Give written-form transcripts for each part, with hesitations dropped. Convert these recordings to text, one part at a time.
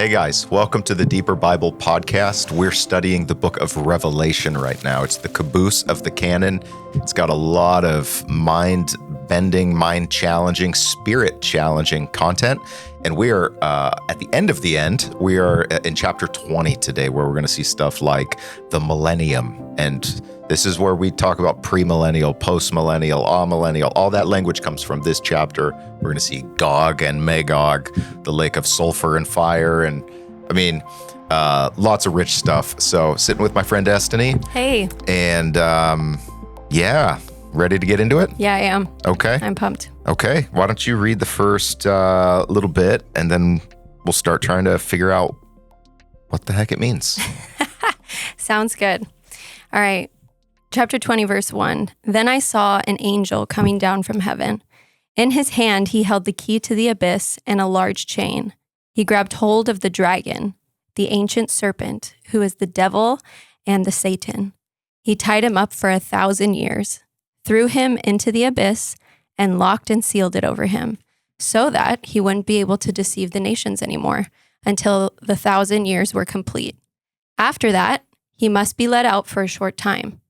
Hey guys, welcome to the Deeper Bible Podcast. We're studying the book of Revelation right now. It's the caboose of the canon. It's got a lot of mind-bending, mind-challenging, spirit-challenging content. And we are at the end of the end. We are in chapter 20 today, where we're going to see stuff like the Millennium. And this is where we talk about premillennial, postmillennial, amillennial. All that language comes from this chapter. We're going to see Gog and Magog, the lake of sulfur and fire. And lots of rich stuff. So sitting with my friend Destiny. Hey. And ready to get into it? Yeah, I am. Okay. I'm pumped. Okay. Why don't you read the first little bit, and then we'll start trying to figure out what the heck it means. Sounds good. All right. Chapter 20, verse 1. Then I saw an angel coming down from heaven. In his hand, he held the key to the abyss and a large chain. He grabbed hold of the dragon, the ancient serpent, who is the devil and the Satan. He tied him up for 1,000 years, threw him into the abyss, and locked and sealed it over him, so that he wouldn't be able to deceive the nations anymore until the 1,000 years were complete. After that, he must be let out for a short time.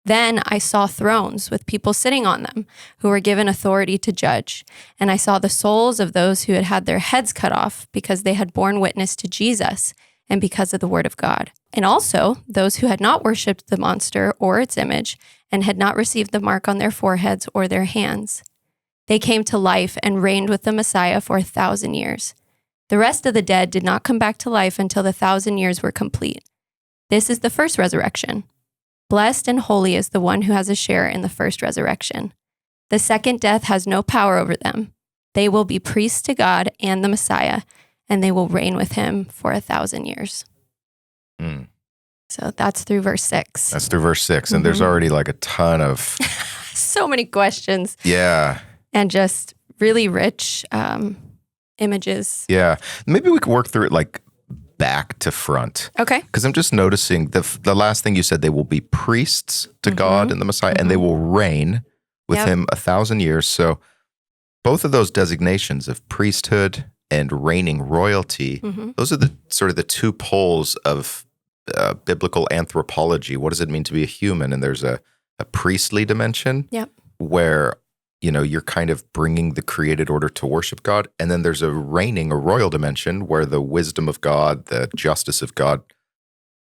Then I saw thrones with people sitting on them who were given authority to judge. And I saw the souls of those who had had their heads cut off because they had borne witness to Jesus and because of the word of God. And also those who had not worshipped the monster or its image and had not received the mark on their foreheads or their hands. They came to life and reigned with the Messiah for 1,000 years. The rest of the dead did not come back to life until the 1,000 years were complete. This is the first resurrection. Blessed and holy is the one who has a share in the first resurrection. The second death has no power over them. They will be priests to God and the Messiah, and they will reign with him for 1,000 years. So that's through verse 6. That's through verse 6. And there's already like a ton of... So many questions. Yeah. And just really rich images. Yeah. Maybe we could work through it like back to front. Okay. Because I'm just noticing the last thing you said, they will be priests to God and the Messiah, and they will reign with him 1,000 years. So both of those designations of priesthood and reigning royalty, those are the sort of the two poles of biblical anthropology. What does it mean to be a human? And there's a priestly dimension where, you know, you're kind of bringing the created order to worship God. And then there's a royal dimension where the wisdom of God, the justice of God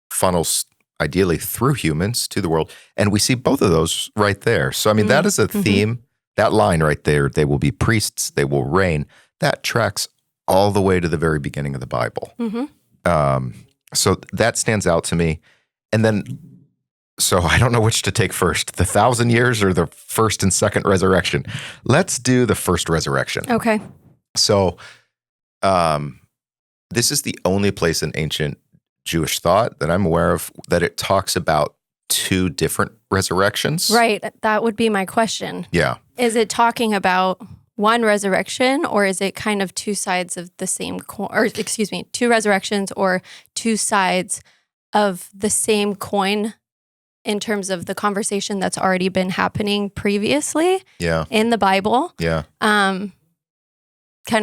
funnels ideally through humans to the world. And we see both of those right there. So, I mean, that is a theme, that line right there, they will be priests, they will reign. That tracks all the way to the very beginning of the Bible. So that stands out to me. And then, so I don't know which to take first, the 1,000 years or the first and second resurrection. Let's do the first resurrection. Okay. So this is the only place in ancient Jewish thought that I'm aware of that it talks about two different resurrections. Right. That would be my question. Yeah. Is it talking about one resurrection, or is it kind of two sides of the same coin, or excuse me, two resurrections or two sides of the same coin in terms of the conversation that's already been happening previously in the Bible? Yeah. Kind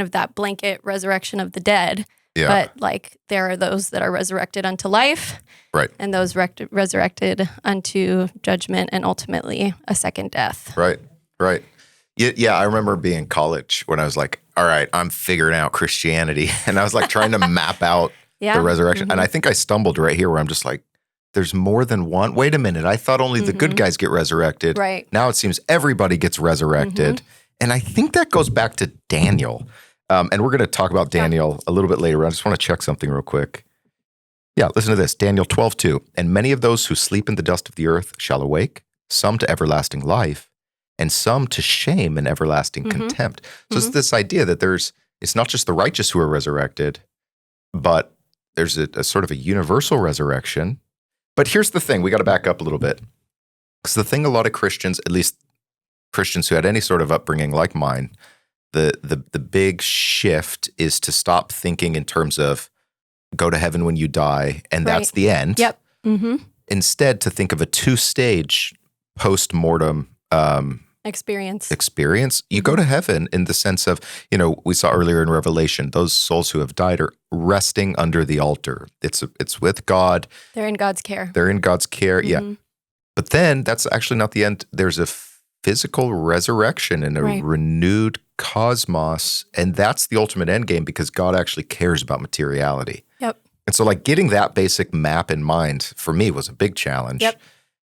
of that blanket resurrection of the dead. Yeah. But like there are those that are resurrected unto life. Right. And those resurrected unto judgment and ultimately a second death. Right. Right. Yeah, I remember being in college when I was like, all right, I'm figuring out Christianity. And I was like trying to map out the resurrection. And I think I stumbled right here where I'm just like, there's more than one. Wait a minute. I thought only the good guys get resurrected. Right. Now it seems everybody gets resurrected. And I think that goes back to Daniel. And we're going to talk about Daniel a little bit later. I just want to check something real quick. Yeah, listen to this. Daniel 12:2. And many of those who sleep in the dust of the earth shall awake, some to everlasting life, and some to shame and everlasting contempt. So it's this idea that it's not just the righteous who are resurrected, but there's a sort of a universal resurrection. But here's the thing, we got to back up a little bit. Because the thing a lot of Christians, at least Christians who had any sort of upbringing like mine, the big shift is to stop thinking in terms of go to heaven when you die, and that's the end. Yep. Instead, to think of a two-stage post-mortem experience. You go to heaven in the sense of, we saw earlier in Revelation, those souls who have died are resting under the altar. It's with God. They're in God's care. Yeah. But then that's actually not the end. There's a physical resurrection and a renewed cosmos, and that's the ultimate end game because God actually cares about materiality. Yep. And so getting that basic map in mind for me was a big challenge. Yep.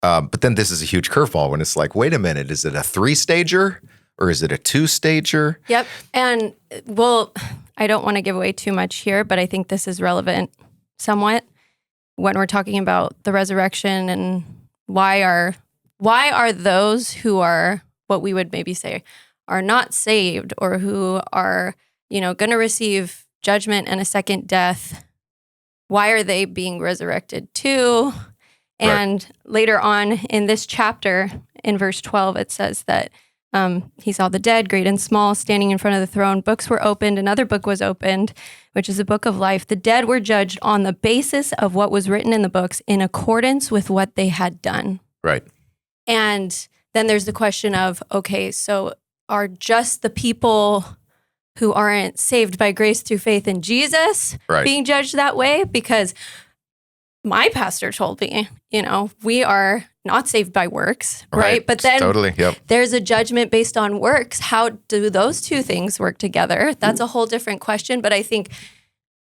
But then this is a huge curveball when it's like, wait a minute, is it a 3-stager or is it a 2-stager? Yep. And I don't want to give away too much here, but I think this is relevant somewhat when we're talking about the resurrection and why are those who are what we would maybe say are not saved or who are, going to receive judgment and a second death, why are they being resurrected too? And later on in this chapter, in verse 12, it says that he saw the dead, great and small, standing in front of the throne. Books were opened. Another book was opened, which is the book of life. The dead were judged on the basis of what was written in the books in accordance with what they had done. Right. And then there's the question of, okay, so are just the people who aren't saved by grace through faith in Jesus being judged that way? Because my pastor told me, we are not saved by works, right? But then there's a judgment based on works. How do those two things work together? That's a whole different question, but I think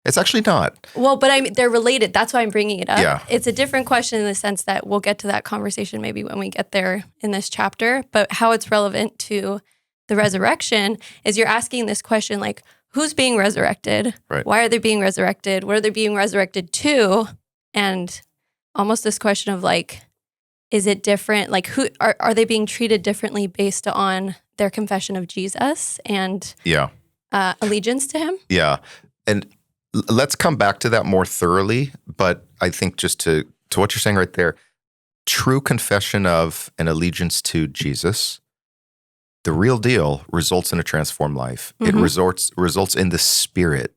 it's actually not. Well, but they're related. That's why I'm bringing it up. Yeah. It's a different question in the sense that we'll get to that conversation maybe when we get there in this chapter, but how it's relevant to the resurrection is you're asking this question like, who's being resurrected? Right. Why are they being resurrected? What are they being resurrected to? And almost this question of is it different? Who are they being treated differently based on their confession of Jesus and allegiance to him? Yeah. And let's come back to that more thoroughly. But I think just to what you're saying right there, true confession of an allegiance to Jesus, the real deal, results in a transformed life. It results in the Spirit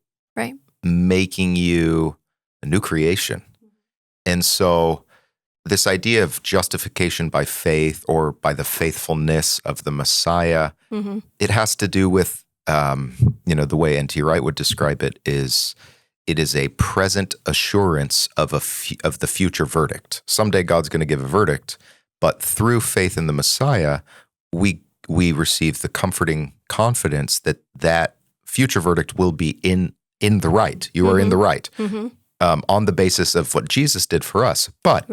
making you a new creation. And so this idea of justification by faith or by the faithfulness of the Messiah, it has to do with, the way N.T. Wright would describe it is a present assurance of the future verdict. Someday God's going to give a verdict, but through faith in the Messiah, we receive the comforting confidence that future verdict will be in the right. You are in the right. On the basis of what Jesus did for us. But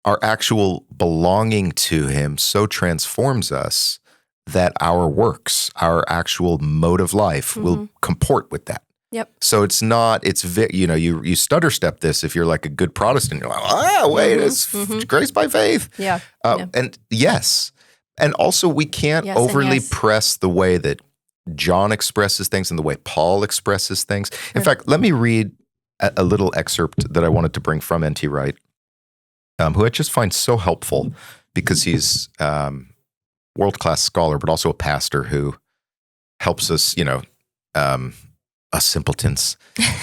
our actual belonging to him so transforms us that our works, our actual mode of life will comport with that. Yep. So you stutter step this if you're like a good Protestant. You're like, it's grace by faith. Yeah. And yes. And also we can't overly press the way that John expresses things and the way Paul expresses things. In fact, let me read a little excerpt that I wanted to bring from N.T. Wright, who I just find so helpful because he's world-class scholar, but also a pastor who helps us, us simpletons.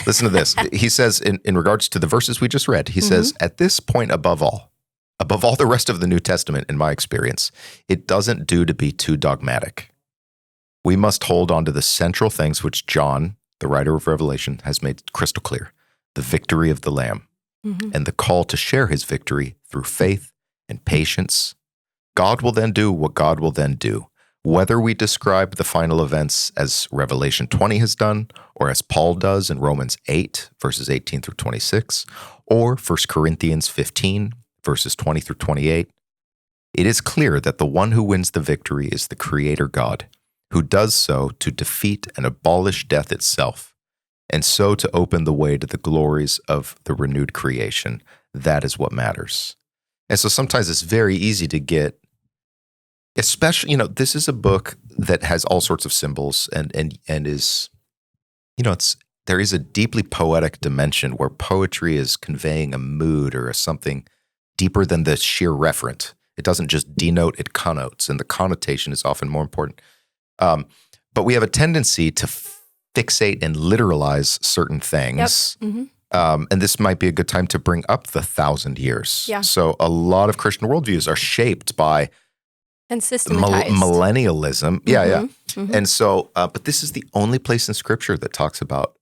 Listen to this. He says, in regards to the verses we just read, he says, at this point above all the rest of the New Testament, in my experience, it doesn't do to be too dogmatic. We must hold on to the central things which John, the writer of Revelation, has made crystal clear. The victory of the Lamb, and the call to share his victory through faith and patience. God will then do what God will then do, whether we describe the final events as Revelation 20 has done, or as Paul does in Romans 8, verses 18 through 26, or 1 Corinthians 15, verses 20 through 28. It is clear that the one who wins the victory is the Creator God, who does so to defeat and abolish death itself, and so to open the way to the glories of the renewed creation. That is what matters. And so sometimes it's very easy to get, especially, this is a book that has all sorts of symbols and is, there is a deeply poetic dimension where poetry is conveying a mood or something deeper than the sheer referent. It doesn't just denote, it connotes, and the connotation is often more important. But we have a tendency to fixate and literalize certain things. And this might be a good time to bring up the 1,000 years. Yeah. So a lot of Christian worldviews are shaped by And systematized. Millennialism. Yeah. Mm-hmm. And so, but this is the only place in Scripture that talks about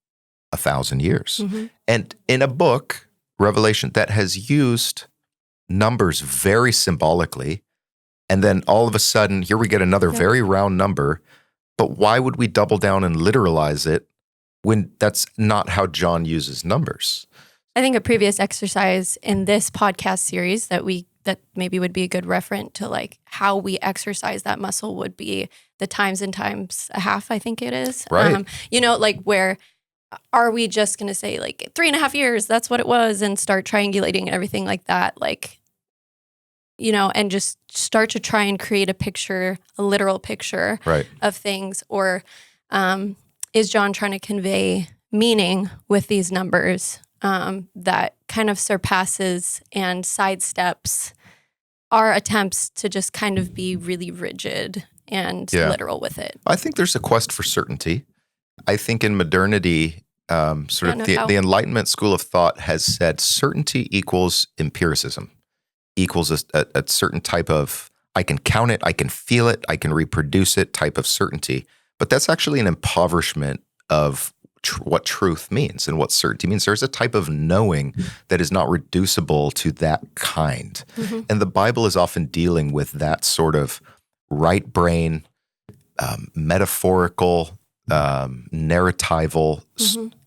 1,000 years. Mm-hmm. And in a book, Revelation, that has used numbers very symbolically, and then all of a sudden, here we get another very round number. But why would we double down and literalize it when that's not how John uses numbers? I think a previous exercise in this podcast series that maybe would be a good referent to like how we exercise that muscle would be the times and times a half, I think it is. Right. Like where are we just going to say like 3.5 years, that's what it was, and start triangulating and everything like that? Like, and just start to try and create a picture, a literal picture of things. Or is John trying to convey meaning with these numbers that kind of surpasses and sidesteps our attempts to just kind of be really rigid and literal with it? I think there's a quest for certainty. I think in modernity, the Enlightenment school of thought has said certainty equals empiricism, equals a certain type of, I can count it, I can feel it, I can reproduce it type of certainty. But that's actually an impoverishment of what truth means and what certainty means. There's a type of knowing that is not reducible to that kind. Mm-hmm. And the Bible is often dealing with that sort of right brain, metaphorical, narratival,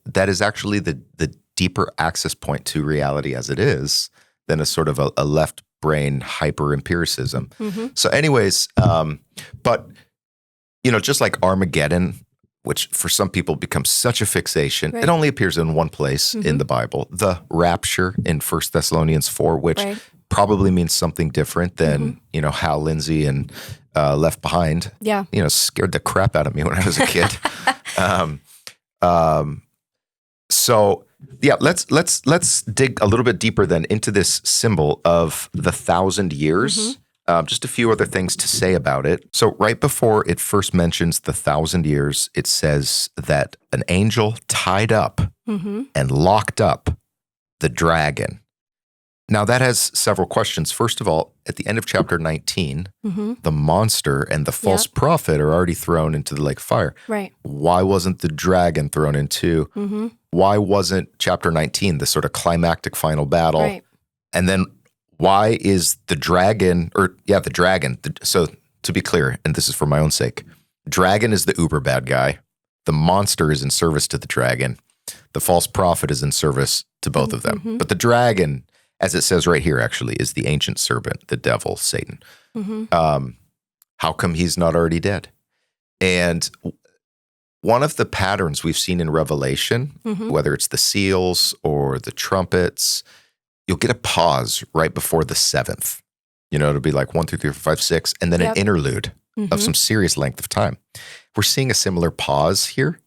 that is actually the deeper access point to reality as it is than a sort of a left brain hyper empiricism. Mm-hmm. So anyways, but just like Armageddon, which for some people becomes such a fixation, it only appears in one place in the Bible, the rapture in 1 Thessalonians 4, which probably means something different than, Hal Lindsey and Left Behind. Yeah. Scared the crap out of me when I was a kid. So yeah, let's dig a little bit deeper then into this symbol of the 1,000 years. Mm-hmm. Just a few other things to say about it. So right before it first mentions the 1,000 years, it says that an angel tied up and locked up the dragon. Now that has several questions. First of all, at the end of chapter 19, the monster and the false prophet are already thrown into the lake of fire. Right. Why wasn't the dragon thrown into? Why wasn't chapter 19 the sort of climactic final battle? Right. And then why is the dragon, the dragon. So to be clear, and this is for my own sake, dragon is the uber bad guy. The monster is in service to the dragon. The false prophet is in service to both of them. But the dragon, as it says right here, actually, is the ancient serpent, the devil, Satan. How come he's not already dead? And one of the patterns we've seen in Revelation, whether it's the seals or the trumpets, you'll get a pause right before the seventh. It'll be like 1, 2, 3, 4, 5, 6, and then an interlude of some serious length of time. We're seeing a similar pause here.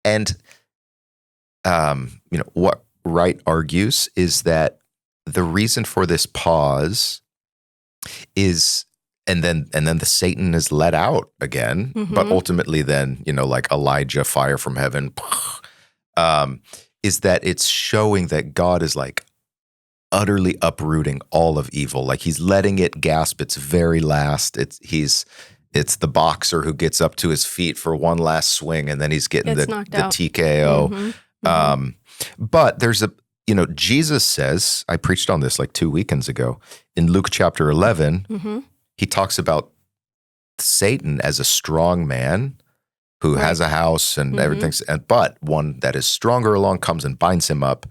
And, what Wright argues is that the reason for this pause is, and then the Satan is let out again, but ultimately then, like Elijah, fire from heaven, is that it's showing that God is like utterly uprooting all of evil. Like he's letting it gasp its very last. It's the boxer who gets up to his feet for one last swing and then he's getting the TKO. But there's Jesus says, I preached on this like 2 weekends ago, in Luke chapter 11, he talks about Satan as a strong man who has a house and everything, but one that is stronger along comes and binds him up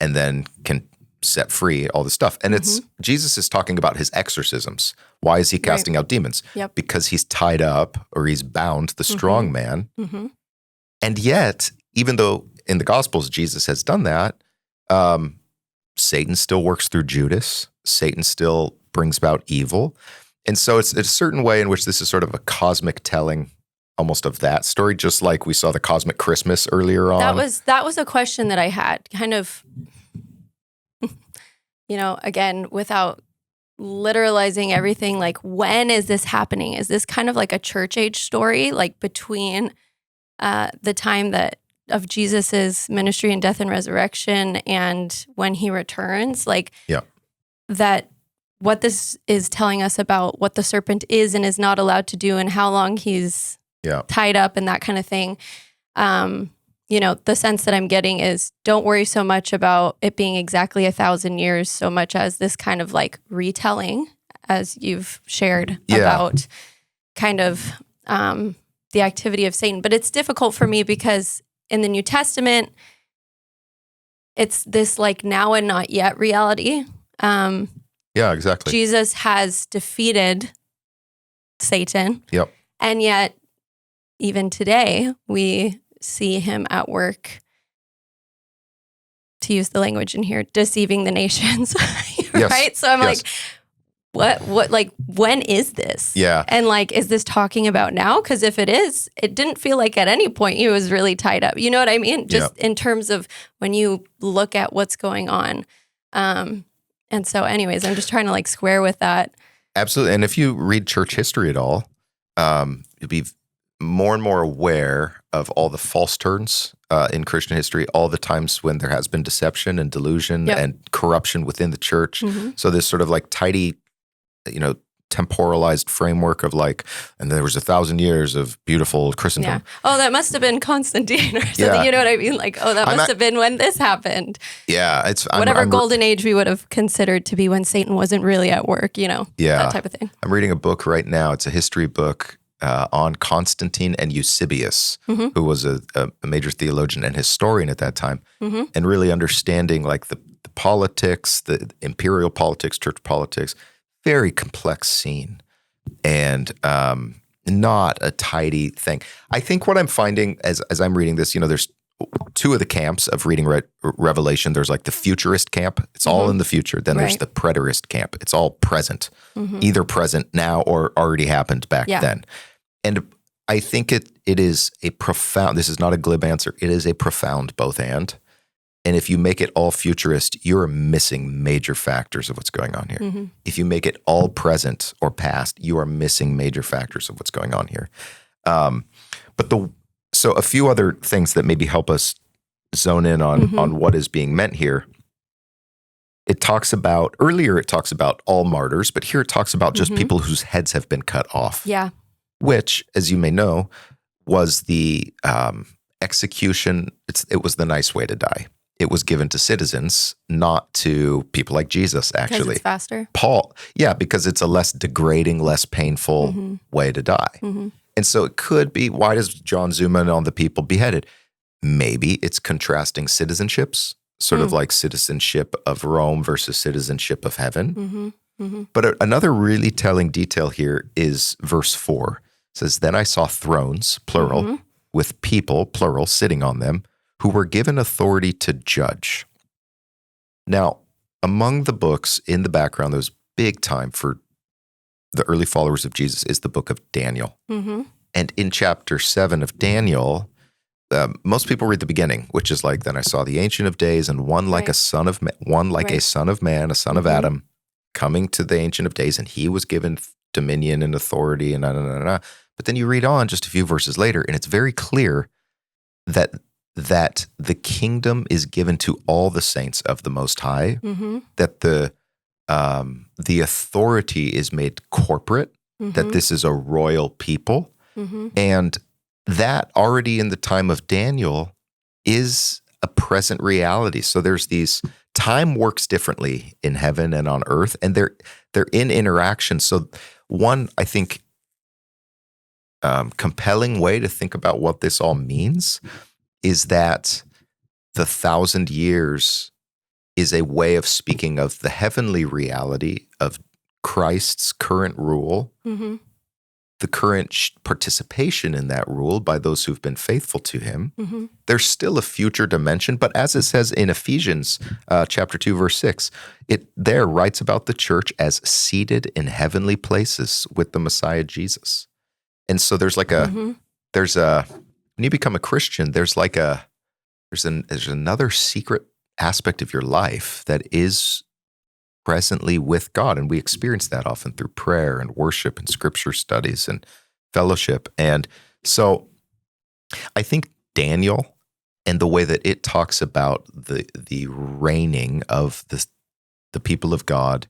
and then can set free, all this stuff. And Jesus is talking about his exorcisms. Why is he casting out demons? Yep. Because he's tied up or he's bound, the strong man. And yet, even though in the Gospels Jesus has done that, Satan still works through Judas. Satan still brings about evil. And so it's a certain way in which this is sort of a cosmic telling almost of that story, just like we saw the cosmic Christmas earlier on. That was a question that I had, kind of, again, without literalizing everything, like, when is this happening? Is this kind of like a church age story, like between the time of Jesus's ministry and death and resurrection and when he returns? Like, that what this is telling us about what the serpent is and is not allowed to do and how long he's tied up and that kind of thing. The sense that I'm getting is don't worry so much about it being exactly 1,000 years so much as this kind of like retelling, as you've shared about kind of the activity of Satan. But it's difficult for me because in the New Testament, it's this like now and not yet reality. Exactly. Jesus has defeated Satan. Yep. And yet, even today, we see him at work, to use the language in here, deceiving the nations. Right? So I'm like, what, like, when is this? Yeah. And like, is this talking about now? Because if it is, it didn't feel like at any point he was really tied up. You know what I mean? Just in terms of when you look at what's going on. And so anyways, I'm just trying to like square with that. Absolutely. And if you read church history at all, you'll be more and more aware of all the false turns in Christian history, all the times when there has been deception and delusion and corruption within the church. Mm-hmm. So this sort of like tidy, temporalized framework of like, and there was 1,000 years of beautiful Christendom. Yeah. Oh, that must have been Constantine or something. Yeah. You know what I mean? Like, oh, that must have been when this happened. Yeah. It's whatever golden age we would have considered to be when Satan wasn't really at work, that type of thing. I'm reading a book right now. It's a history book on Constantine and Eusebius, who was a major theologian and historian at that time, and really understanding like the politics, the imperial politics, church politics. Very complex scene and not a tidy thing. I think what I'm finding as I'm reading this, there's two of the camps of reading Revelation. There's like the futurist camp. It's all in the future. Then there's the preterist camp. It's all present, either present now or already happened back then. And I think it is a profound, this is not a glib answer, it is a profound both and. And if you make it all futurist, you're missing major factors of what's going on here. Mm-hmm. If you make it all present or past, you are missing major factors of what's going on here. So a few other things that maybe help us zone in on what is being meant here. Earlier it talks about all martyrs, but here it talks about just people whose heads have been cut off. Yeah. Which, as you may know, was the execution. It was the nice way to die. It was given to citizens, not to people like Jesus, actually. Because it's faster? Because it's a less degrading, less painful way to die. Mm-hmm. And so it could be, why does John zoom in on the people beheaded? Maybe it's contrasting citizenships, sort of like citizenship of Rome versus citizenship of heaven. Mm-hmm. Mm-hmm. But another really telling detail here is verse 4. It says, "Then I saw thrones, plural, with people, plural, sitting on them, who were given authority to judge." Now, among the books in the background that was big time for the early followers of Jesus is the book of Daniel. Mm-hmm. And in chapter 7 of Daniel, most people read the beginning, which is like, "Then I saw the Ancient of Days, and one like a son of a son of man, a son of Adam, coming to the Ancient of Days, and he was given dominion and authority." And But then you read on just a few verses later, and it's very clear that the kingdom is given to all the saints of the Most High, that the authority is made corporate, that this is a royal people, and that already in the time of Daniel is a present reality. So there's these, time works differently in heaven and on earth, and they're in interaction. So one, I think, compelling way to think about what this all means is that the 1,000 years is a way of speaking of the heavenly reality of Christ's current rule, the current participation in that rule by those who've been faithful to him. There's still a future dimension, but as it says in Ephesians chapter 2, verse 6, it there writes about the church as seated in heavenly places with the Messiah Jesus. And so there's like when you become a Christian, there's another secret aspect of your life that is presently with God. And we experience that often through prayer and worship and scripture studies and fellowship. And so I think Daniel and the way that it talks about the reigning of the people of God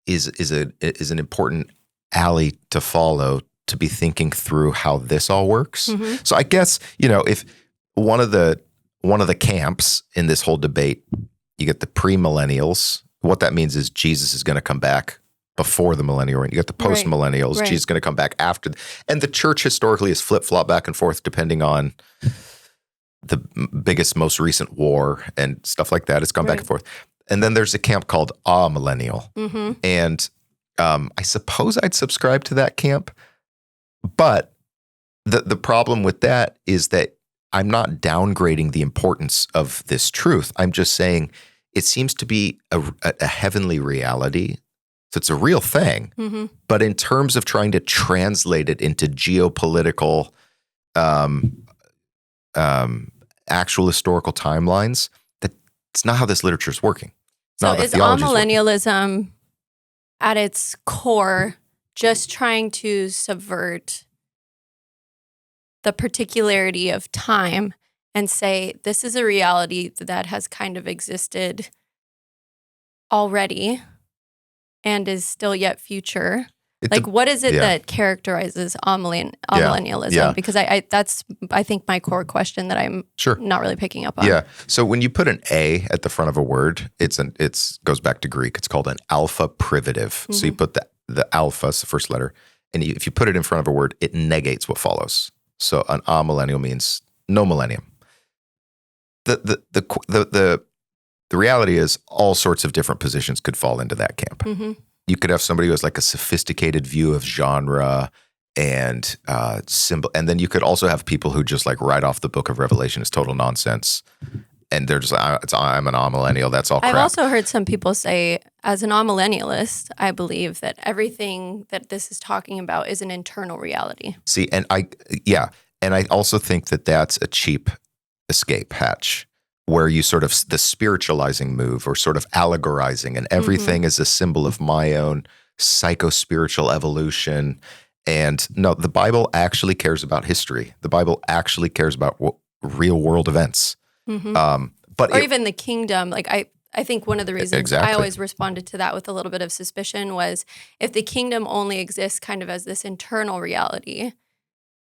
is an important alley to follow, to be thinking through how this all works. Mm-hmm. So I guess, if one of the camps in this whole debate, you get the premillennials. What that means is Jesus is going to come back before the millennial reign. You got the postmillennials. Right. Jesus is going to come back after. And the church historically has flip-flopped back and forth depending on the biggest, most recent war and stuff like that. It's gone back and forth. And then there's a camp called Amillennial. Mm-hmm. And I suppose I'd subscribe to that camp. But the problem with that is that I'm not downgrading the importance of this truth. I'm just saying it seems to be a heavenly reality. So it's a real thing. Mm-hmm. But in terms of trying to translate it into geopolitical, actual historical timelines, that's not how this literature is working. So is amillennialism at its core just trying to subvert the particularity of time and say this is a reality that has kind of existed already and is still yet future? What is it that characterizes amillennialism? Yeah. Because I think my core question that I'm not really picking up on. Yeah. So when you put an A at the front of a word, it goes back to Greek. It's called an alpha privative. Mm-hmm. So you put the alpha, it's the first letter, and if you put it in front of a word, it negates what follows. So an amillennial means no millennium. The reality is all sorts of different positions could fall into that camp. Mm-hmm. You could have somebody who has like a sophisticated view of genre and symbol, and then you could also have people who just like write off the book of Revelation as total nonsense, and they're just like, I'm an amillennial. That's all crap. I've also heard some people say, as an amillennialist, I believe that everything that this is talking about is an internal reality. See, and I also think that that's a cheap escape hatch, where you sort of the spiritualizing move or sort of allegorizing, and everything is a symbol of my own psycho-spiritual evolution. And no, the Bible actually cares about history. The Bible actually cares about real world events. Mm-hmm. Even the kingdom. Like I think one of the reasons I always responded to that with a little bit of suspicion was, if the kingdom only exists kind of as this internal reality,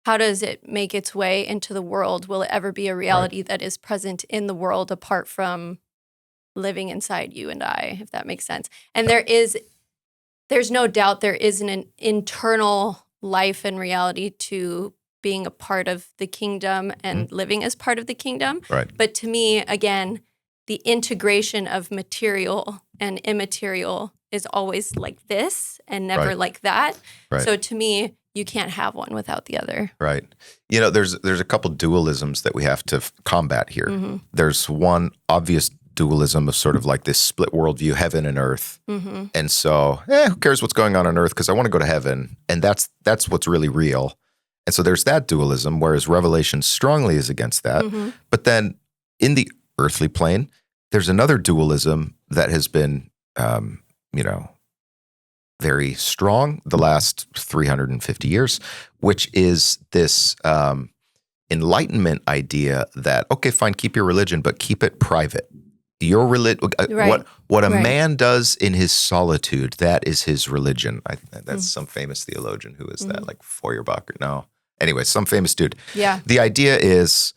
how does it make its way into the world? Will it ever be a reality that is present in the world apart from living inside you and I, if that makes sense? And there's no doubt there is an internal life and reality to being a part of the kingdom and living as part of the kingdom. Right. But to me, again, the integration of material and immaterial is always like this and never like that. Right. So to me, you can't have one without the other. Right. There's a couple dualisms that we have to combat here. Mm-hmm. There's one obvious dualism of sort of like this split worldview, heaven and earth. Mm-hmm. And so, who cares what's going on earth, because I want to go to heaven. And that's what's really real. And so there's that dualism, whereas Revelation strongly is against that. Mm-hmm. But then in the earthly plane, there's another dualism that has been, very strong the last 350 years, which is this Enlightenment idea that, okay, fine, keep your religion, but keep it private. Your religion, what a man does in his solitude, that is his religion. That's some famous theologian. Who is that? Like Feuerbach? No. Anyway, some famous dude. Yeah. The idea is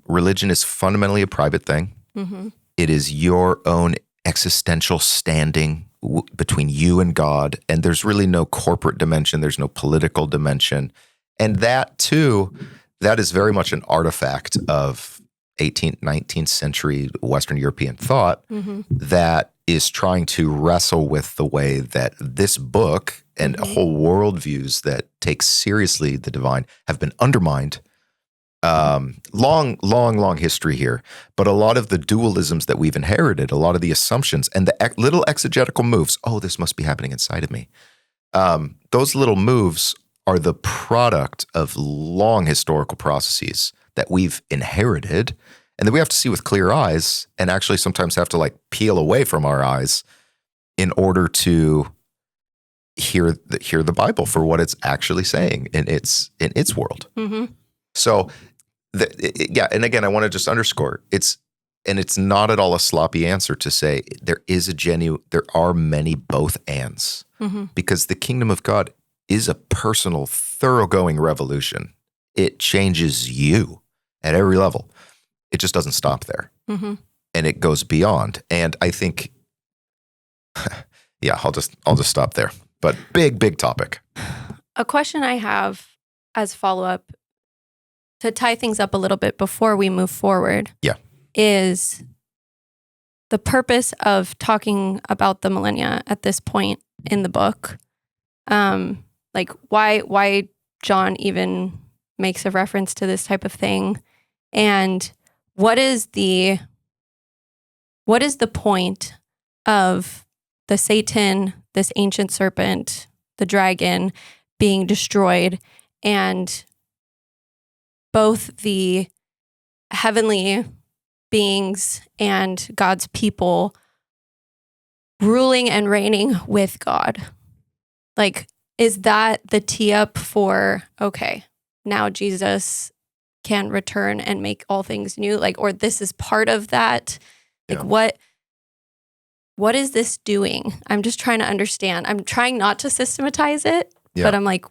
religion is fundamentally a private thing. Mm-hmm. It is your own existential standing between you and God, and there's really no corporate dimension. There's no political dimension. And that, too, that is very much an artifact of 18th, 19th century Western European thought that is trying to wrestle with the way that this book and whole worldviews that take seriously the divine have been undermined. Long history here. But a lot of the dualisms that we've inherited, a lot of the assumptions and the little exegetical moves, this must be happening inside of me. Those little moves are the product of long historical processes that we've inherited and that we have to see with clear eyes, and actually sometimes have to like peel away from our eyes in order to hear the Bible for what it's actually saying in its world. Mm-hmm. So, and again, I want to just underscore, it's And it's not at all a sloppy answer to say there are many both ands, because the kingdom of God is a personal, thoroughgoing revolution. It changes you at every level. It just doesn't stop there. And it goes beyond. And I think, yeah, I'll just stop there. But big topic. A question I have as follow-up to tie things up a little bit before we move forward. Yeah. Is the purpose of talking about the millennia at this point in the book, like why John even makes a reference to this type of thing, and what is the point of the Satan, this ancient serpent, the dragon, being destroyed, and both the heavenly beings and God's people ruling and reigning with God? Like, is that the tee up for, okay, now Jesus can return and make all things new? Like, or this is part of that? Like, what is this doing? I'm just trying to understand. I'm trying not to systematize it, but I'm like,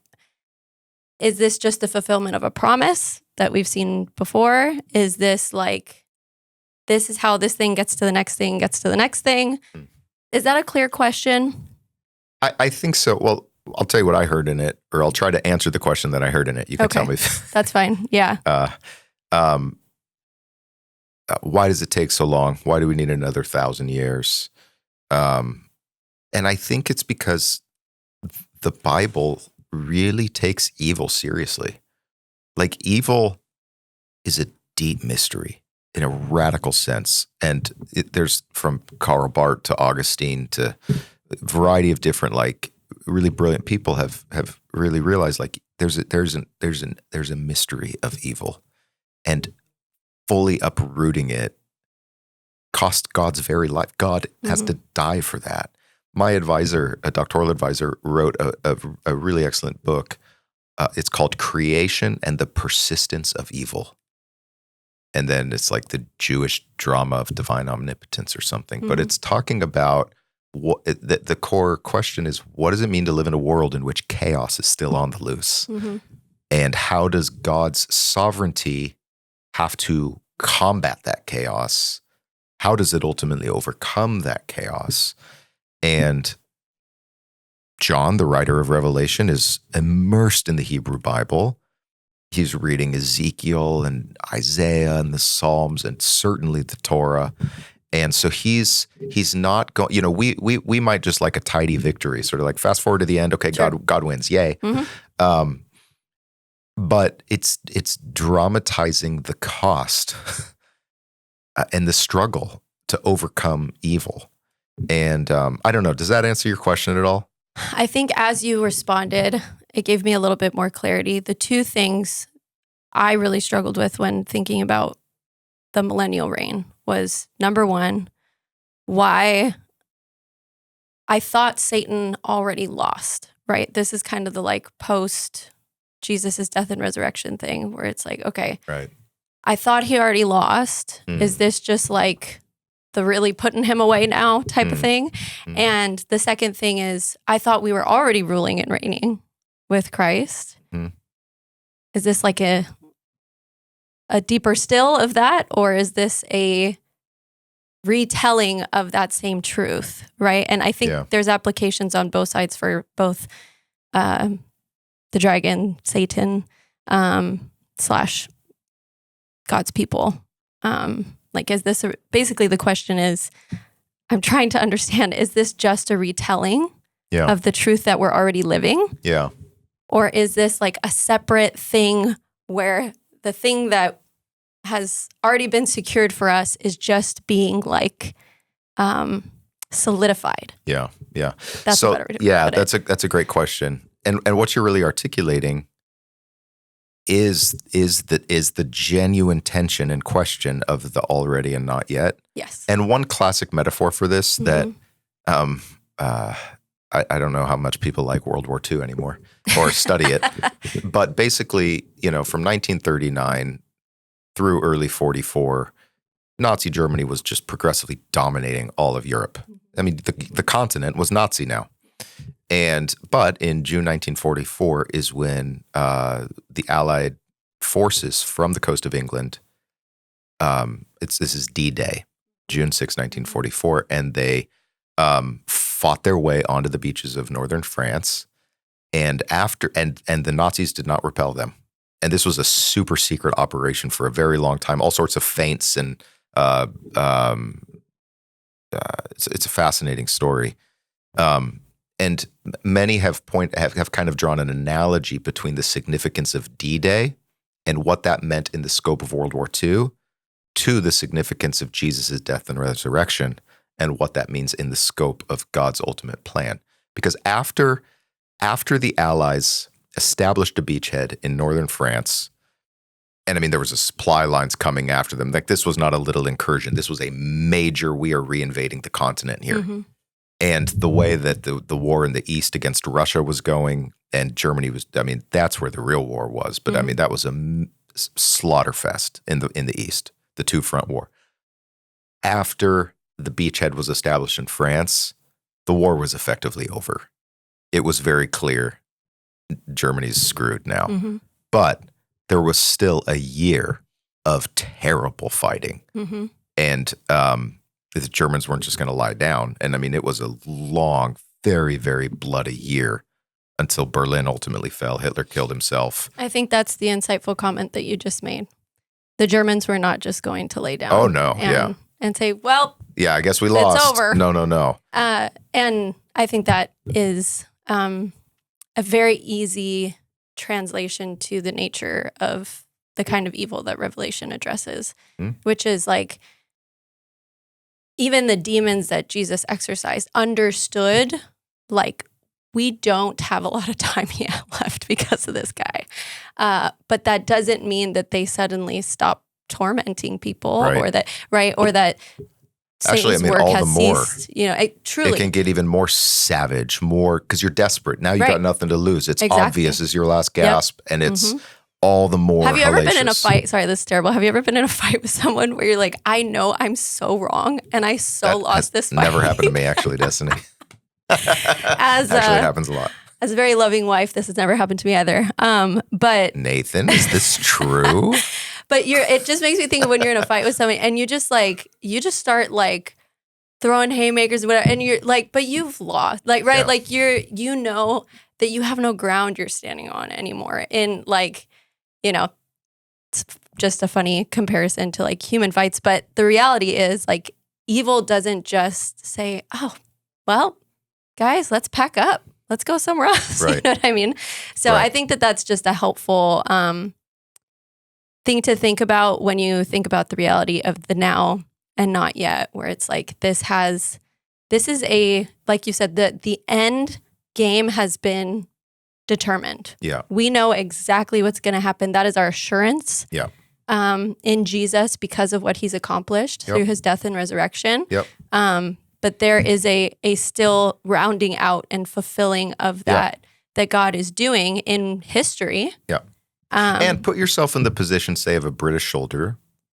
is this just the fulfillment of a promise that we've seen before? Is this like, this is how this thing gets to the next thing, gets to the next thing? Is that a clear question? I think so. Well, I'll tell you what I heard in it, or I'll try to answer the question that I heard in it. You can tell me. That's fine. Yeah. Why does it take so long? Why do we need another 1,000 years? And I think it's because the Bible really takes evil seriously. Like, evil is a deep mystery in a radical sense. And there's from Karl Barth to Augustine to a variety of different, like, really brilliant people have really realized, like, there's a mystery of evil, and fully uprooting it cost God's very life. God has to die for that. My advisor, a doctoral advisor, wrote a really excellent book. It's called Creation and the Persistence of Evil. And then it's like the Jewish drama of divine omnipotence or something. But it's talking about the core question is, what does it mean to live in a world in which chaos is still on the loose? And how does God's sovereignty have to combat that chaos? How does it ultimately overcome that chaos? And John, the writer of Revelation, is immersed in the Hebrew Bible. He's reading Ezekiel and Isaiah and the Psalms and certainly the Torah. And so he's not going, we might just like a tidy victory, sort of like fast forward to the end. Okay, sure. God wins. Yay. But it's dramatizing the cost and the struggle to overcome evil. And I don't know, does that answer your question at all? I think as you responded, it gave me a little bit more clarity. The two things I really struggled with when thinking about the millennial reign was, number one, why I thought Satan already lost, right? This is kind of the like post Jesus' death and resurrection thing where it's like, okay, right. I thought he already lost. Is this just like the really putting him away now type of thing? And the second thing is, I thought we were already ruling and reigning with Christ. Is this like a deeper still of that? Or is this a retelling of that same truth, right? And I think there's applications on both sides for both the dragon, Satan, / God's people. Like, is this basically the question is, I'm trying to understand, is this just a retelling of the truth that we're already living? Yeah. Or is this like a separate thing where the thing that has already been secured for us is just being like solidified? Yeah. That's a better way to put it. That's a great question. And what you're really articulating is the genuine tension and question of the already and not yet. Yes. And one classic metaphor for this that I don't know how much people like World War II anymore or study it, but basically, from 1939 through early 44, Nazi Germany was just progressively dominating all of Europe. I mean, the continent was Nazi now. But in June 1944 is when the Allied forces from the coast of England, this is D-Day, June 6, 1944, and they fought their way onto the beaches of northern France, and the Nazis did not repel them. And this was a super secret operation for a very long time. All sorts of feints, and it's a fascinating story. And many have kind of drawn an analogy between the significance of D-Day and what that meant in the scope of World War II to the significance of Jesus' death and resurrection and what that means in the scope of God's ultimate plan. Because after the Allies established a beachhead in northern France, and I mean, there was a supply lines coming after them. Like, this was not a little incursion. This was a major, we are reinvading the continent here. Mm-hmm. And the way that the war in the East against Russia was going, and Germany was, I mean, that's where the real war was. But I mean, that was a slaughter fest in the East, the two-front war. After the beachhead was established in France, the war was effectively over. It was very clear Germany's screwed now. Mm-hmm. But there was still a year of terrible fighting. Mm-hmm. And the Germans weren't just going to lie down. And I mean, it was a long, very, very bloody year until Berlin ultimately fell. Hitler killed himself. I think that's the insightful comment that you just made. The Germans were not just going to lay down. Oh, no. And say, well, yeah, I guess we lost. It's over. No. And I think that is a very easy translation to the nature of the kind of evil that Revelation addresses, which is like, even the demons that Jesus exorcised understood, like, we don't have a lot of time yet left because of this guy. But that doesn't mean that they suddenly stop tormenting people, right. or that Satan's work all has the more. Ceased. Truly. It can get even more savage, because you're desperate. Now you've got nothing to lose. It's obvious as your last gasp, and it's all the more Have you hellacious. ever been in a fight? Sorry, this is terrible. Have you ever been in a fight with someone where you're like, I know I'm so wrong, and I lost this fight? Never happened to me, actually, Destiny. Actually, it happens a lot. As a very loving wife, this has never happened to me either. But Nathan, is this true? But it just makes me think of when you're in a fight with somebody, and you just start like throwing haymakers or whatever, and you're like, but you've lost, like, right? Yeah. Like you know that you have no ground you're standing on anymore. In like, it's just a funny comparison to like human fights. But the reality is, like, evil doesn't just say, oh, well, guys, let's pack up. Let's go somewhere else. Right. You know what I mean? So I think that that's just a helpful thing to think about when you think about the reality of the now and not yet, where it's like, this is like you said, the end game has been determined. Yeah. We know exactly what's going to happen. That is our assurance. Yeah. In Jesus, because of what he's accomplished through his death and resurrection. Yep. But there is a still rounding out and fulfilling of that God is doing in history. Yeah. And put yourself in the position, say, of a British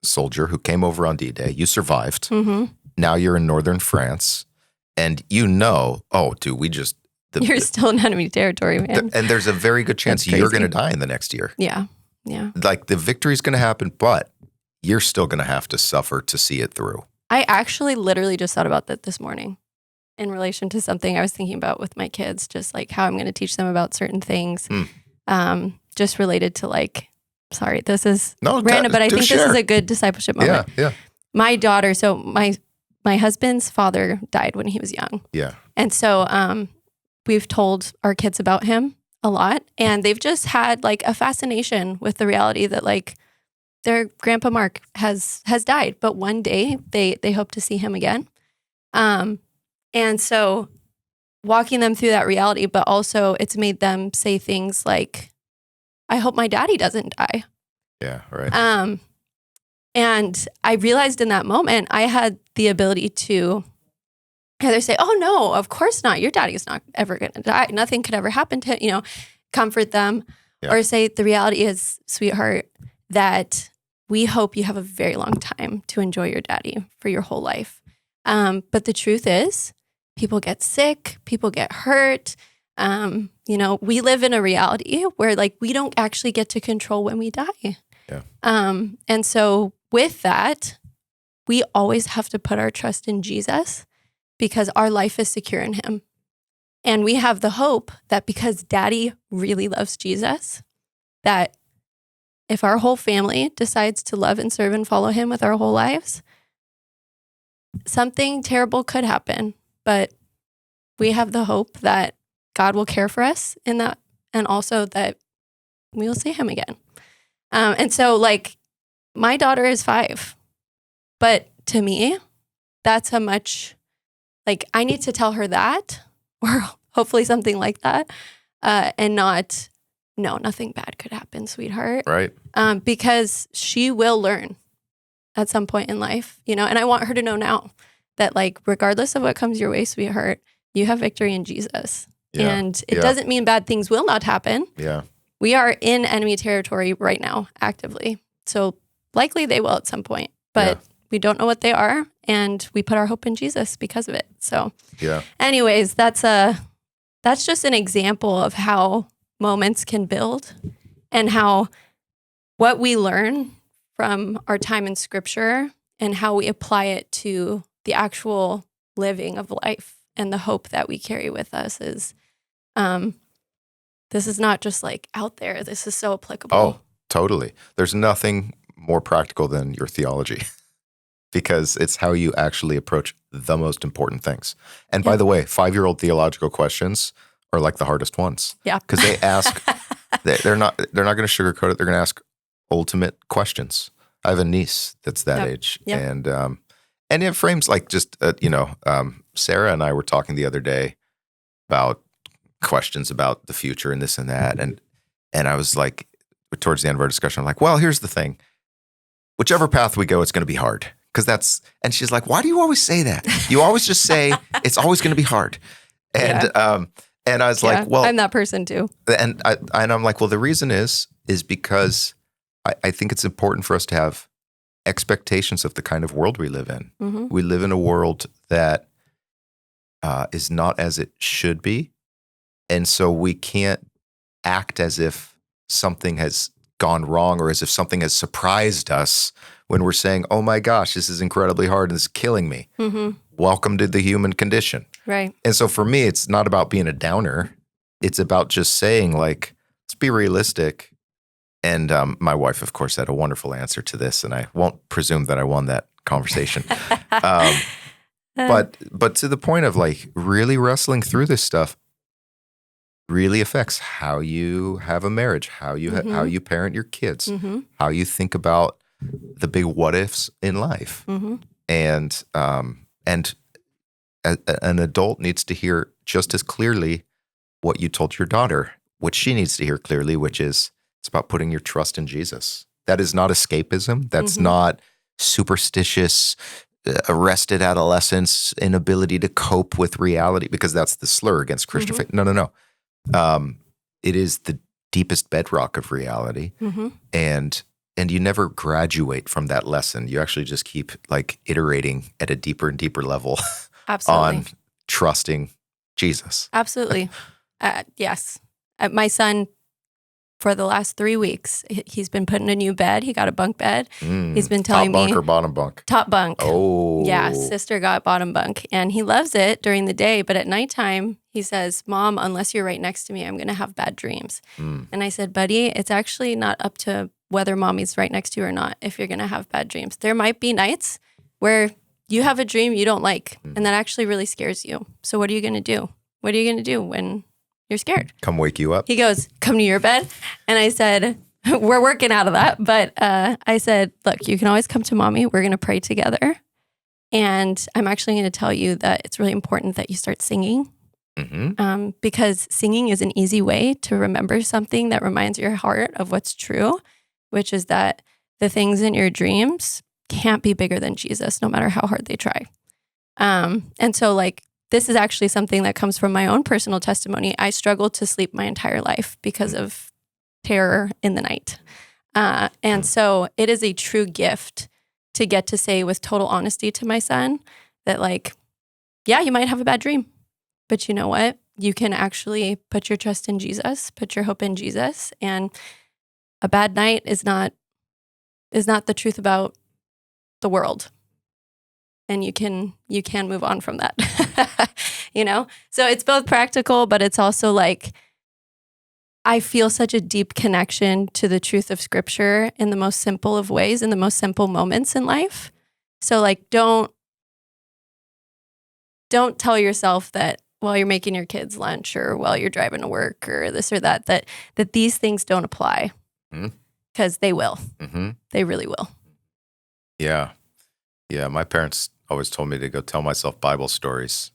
soldier who came over on D-Day. You survived. Mm-hmm. Now you're in northern France, and you're still in enemy territory, man. And there's a very good chance you're going to die in the next year. Yeah, yeah. Like, the victory's going to happen, but you're still going to have to suffer to see it through. I actually literally just thought about that this morning in relation to something I was thinking about with my kids, just like how I'm going to teach them about certain things, just related to like, sorry, this is random, but I think this is a good discipleship moment. Yeah. My daughter, so my husband's father died when he was young. Yeah. And so we've told our kids about him a lot, and they've just had like a fascination with the reality that like their grandpa Mark has died, but one day they hope to see him again. And so walking them through that reality, but also it's made them say things like, I hope my daddy doesn't die. Yeah, right. And I realized in that moment, I had the ability to either say, oh no, of course not. Your daddy's not ever going to die. Nothing could ever happen to him, comfort them, or say the reality is, sweetheart, that we hope you have a very long time to enjoy your daddy for your whole life. But the truth is, people get sick, people get hurt. We live in a reality where like we don't actually get to control when we die. Yeah. And so with that, we always have to put our trust in Jesus because our life is secure in him. And we have the hope that because daddy really loves Jesus, that if our whole family decides to love and serve and follow him with our whole lives, something terrible could happen. But we have the hope that God will care for us in that, and also that we will see him again. And so like my daughter is 5, but to me, that's how much, like I need to tell her that, or hopefully something like that, and not, no, nothing bad could happen, sweetheart. Right. Because she will learn at some point in life, and I want her to know now that like, regardless of what comes your way, sweetheart, you have victory in Jesus. Yeah. And it doesn't mean bad things will not happen. Yeah. We are in enemy territory right now, actively. So likely they will at some point, but we don't know what they are. And we put our hope in Jesus because of it. So anyways, that's just an example of how moments can build and how what we learn from our time in scripture and how we apply it to the actual living of life and the hope that we carry with us is, this is not just like out there. This is so applicable. Oh, totally. There's nothing more practical than your theology because it's how you actually approach the most important things. And by the way, 5-year-old theological questions are like the hardest ones. Yeah. Because they ask, they're not going to sugarcoat it. They're going to ask ultimate questions. I have a niece that's that age. Yep. And it frames like just, Sarah and I were talking the other day about questions about the future and this and that. And I was like, towards the end of our discussion, I'm like, well, here's the thing. Whichever path we go, it's going to be hard. And she's like, why do you always say that? You always just say it's always going to be hard. And I was like, well, I'm that person too. And I'm like, well, the reason is because I think it's important for us to have expectations of the kind of world we live in. Mm-hmm. We live in a world that is not as it should be. And so we can't act as if something has gone wrong or as if something has surprised us when we're saying, oh my gosh, this is incredibly hard and this is killing me. Mm-hmm. Welcome to the human condition. Right. And so for me, it's not about being a downer. It's about just saying like, let's be realistic. And my wife, of course, had a wonderful answer to this, and I won't presume that I won that conversation. But to the point of like really wrestling through this stuff really affects how you have a marriage, how you how you parent your kids, how you think about the big what ifs in life, and an adult needs to hear just as clearly what you told your daughter, what she needs to hear clearly, which is it's about putting your trust in Jesus. That is not escapism. That's not superstitious, arrested adolescence, inability to cope with reality, because that's the slur against Christian faith. No. It is the deepest bedrock of reality. And you never graduate from that lesson. You actually just keep like iterating at a deeper and deeper level on trusting Jesus. Absolutely. Yes. My son, for the last 3 weeks, he's been put in a new bed. He got a bunk bed. He's been telling me— Top bunk or bottom bunk? Top bunk. Oh. Yeah, sister got bottom bunk. And he loves it during the day, but at nighttime, he says, Mom, unless you're right next to me, I'm going to have bad dreams. And I said, buddy, it's actually not up to whether mommy's right next to you or not if you're going to have bad dreams. There might be nights where you have a dream you don't like, and that actually really scares you. So what are you going to do? What are you going to do when you're scared? Come wake you up. He goes, come to your bed. And I said, we're working out of that. But I said, look, you can always come to mommy. We're going to pray together. And I'm actually going to tell you that it's really important that you start singing. Because singing is an easy way to remember something that reminds your heart of what's true, which is that the things in your dreams can't be bigger than Jesus, no matter how hard they try. And so like, this is actually something that comes from my own personal testimony. I struggled to sleep my entire life because of terror in the night. And so it is a true gift to get to say with total honesty to my son that like, yeah, you might have a bad dream, but you know what? You can actually put your trust in Jesus, put your hope in Jesus. And a bad night is not the truth about the world. And you can move on from that, So it's both practical, but it's also like, I feel such a deep connection to the truth of Scripture in the most simple of ways, in the most simple moments in life. So like, don't tell yourself that while you're making your kids lunch or while you're driving to work or this or that these things don't apply, because they will. Mm-hmm. They really will. Yeah. Yeah. My parents always told me to go tell myself Bible stories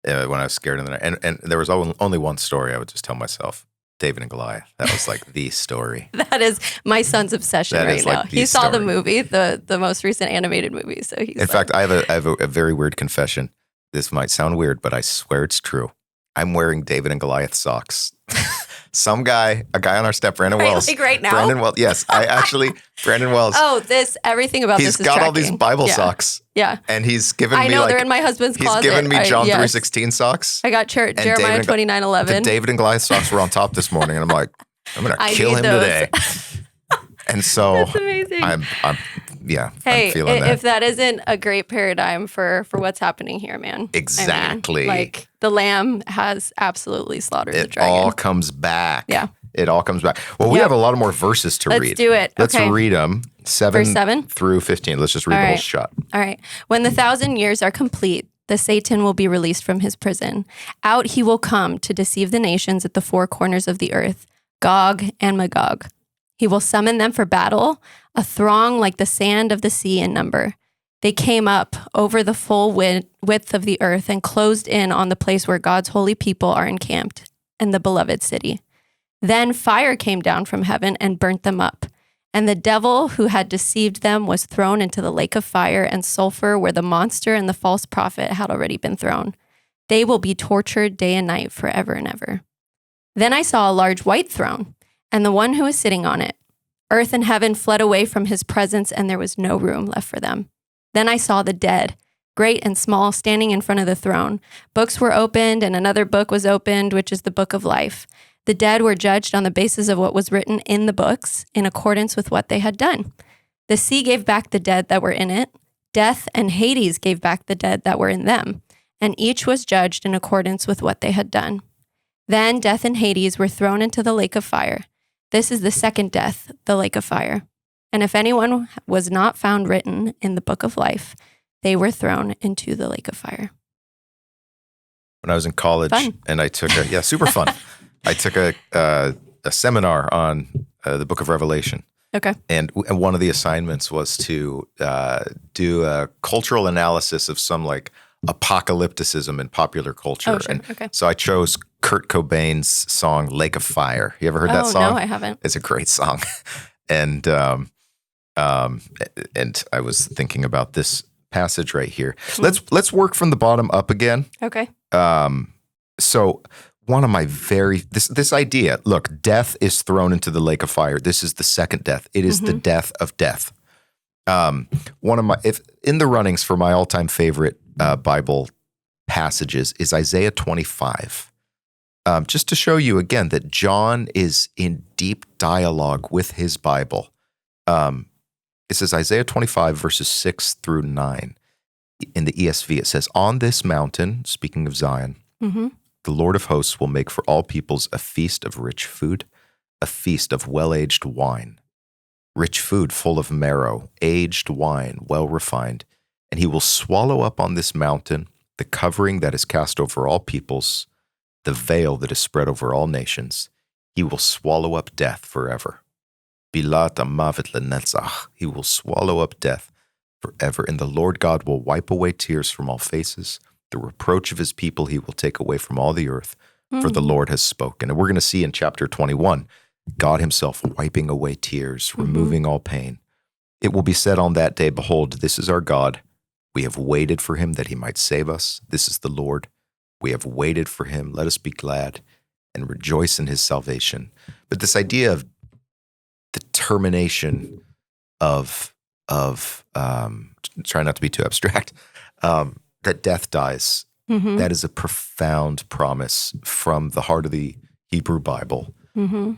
when I was scared in the night. And there was only one story I would just tell myself. David and Goliath. That was like the story. That is my son's obsession right now. He saw the movie, the most recent animated movie. So he's in fact, I have a very weird confession. This might sound weird, but I swear it's true. I'm wearing David and Goliath socks. A guy on our staff, Brandon Wells. Like right now? Brandon Wells. Yes, Brandon Wells. Oh, everything about this is He's got all these Bible socks. Yeah. And he's given me they're in my husband's closet. He's given me John 3:16 socks. I got Jeremiah 29:11. The David and Goliath socks were on top this morning, and I'm like, I'm going to kill him today. And so that's amazing. I'm hey, I'm feeling that. If that isn't a great paradigm for what's happening here, man. Exactly. I mean, like the lamb has absolutely slaughtered the dragon. It all comes back. Yeah. It all comes back. Well, we have a lot more verses to read. Let's do it. Let's read them. Verse 7 through 15. Let's just read the whole shot. All right. When the 1,000 years are complete, the Satan will be released from his prison. Out he will come to deceive the nations at the four corners of the earth, Gog and Magog. He will summon them for battle, a throng like the sand of the sea in number. They came up over the full width of the earth and closed in on the place where God's holy people are encamped, and the beloved city. Then fire came down from heaven and burnt them up. And the devil who had deceived them was thrown into the lake of fire and sulfur where the monster and the false prophet had already been thrown. They will be tortured day and night forever and ever. Then I saw a large white throne and the one who was sitting on it. Earth and heaven fled away from his presence, and there was no room left for them. Then I saw the dead, great and small, standing in front of the throne. Books were opened, and another book was opened, which is the book of life. The dead were judged on the basis of what was written in the books, in accordance with what they had done. The sea gave back the dead that were in it. Death and Hades gave back the dead that were in them, and each was judged in accordance with what they had done. Then death and Hades were thrown into the lake of fire. This is the second death, the lake of fire. And if anyone was not found written in the book of life, they were thrown into the lake of fire. When I was in college, and I took super fun. I took a seminar on the book of Revelation. Okay. And one of the assignments was to do a cultural analysis of some like apocalypticism in popular culture. Oh, sure. And okay. so I chose Kurt Cobain's song "Lake of Fire." You ever heard that song? No, I haven't. It's a great song. And I was thinking about this passage right here. Let's work from the bottom up again. Okay. So one of my this idea, look, death is thrown into the lake of fire. This is the second death. It is the death of death. One of if in the runnings for my all-time favorite Bible passages is Isaiah 25. Just to show you again that John is in deep dialogue with his Bible. It says Isaiah 25 verses 6 through 9. In the ESV, it says, "On this mountain," speaking of Zion, "the Lord of hosts will make for all peoples a feast of rich food, a feast of well-aged wine. Rich food full of marrow, aged wine, well refined. And he will swallow up on this mountain the covering that is cast over all peoples, the veil that is spread over all nations. He will swallow up death forever. Bilat amavet lenetzach. He will swallow up death forever. And the Lord God will wipe away tears from all faces. The reproach of his people he will take away from all the earth, for the Lord has spoken." And we're going to see in chapter 21, God himself wiping away tears, removing all pain. "It will be said on that day, behold, this is our God. We have waited for him that he might save us. This is the Lord. We have waited for him. Let us be glad and rejoice in his salvation." But this idea of termination of try not to be too abstract, that death dies. Mm-hmm. That is a profound promise from the heart of the Hebrew Bible. Mm-hmm.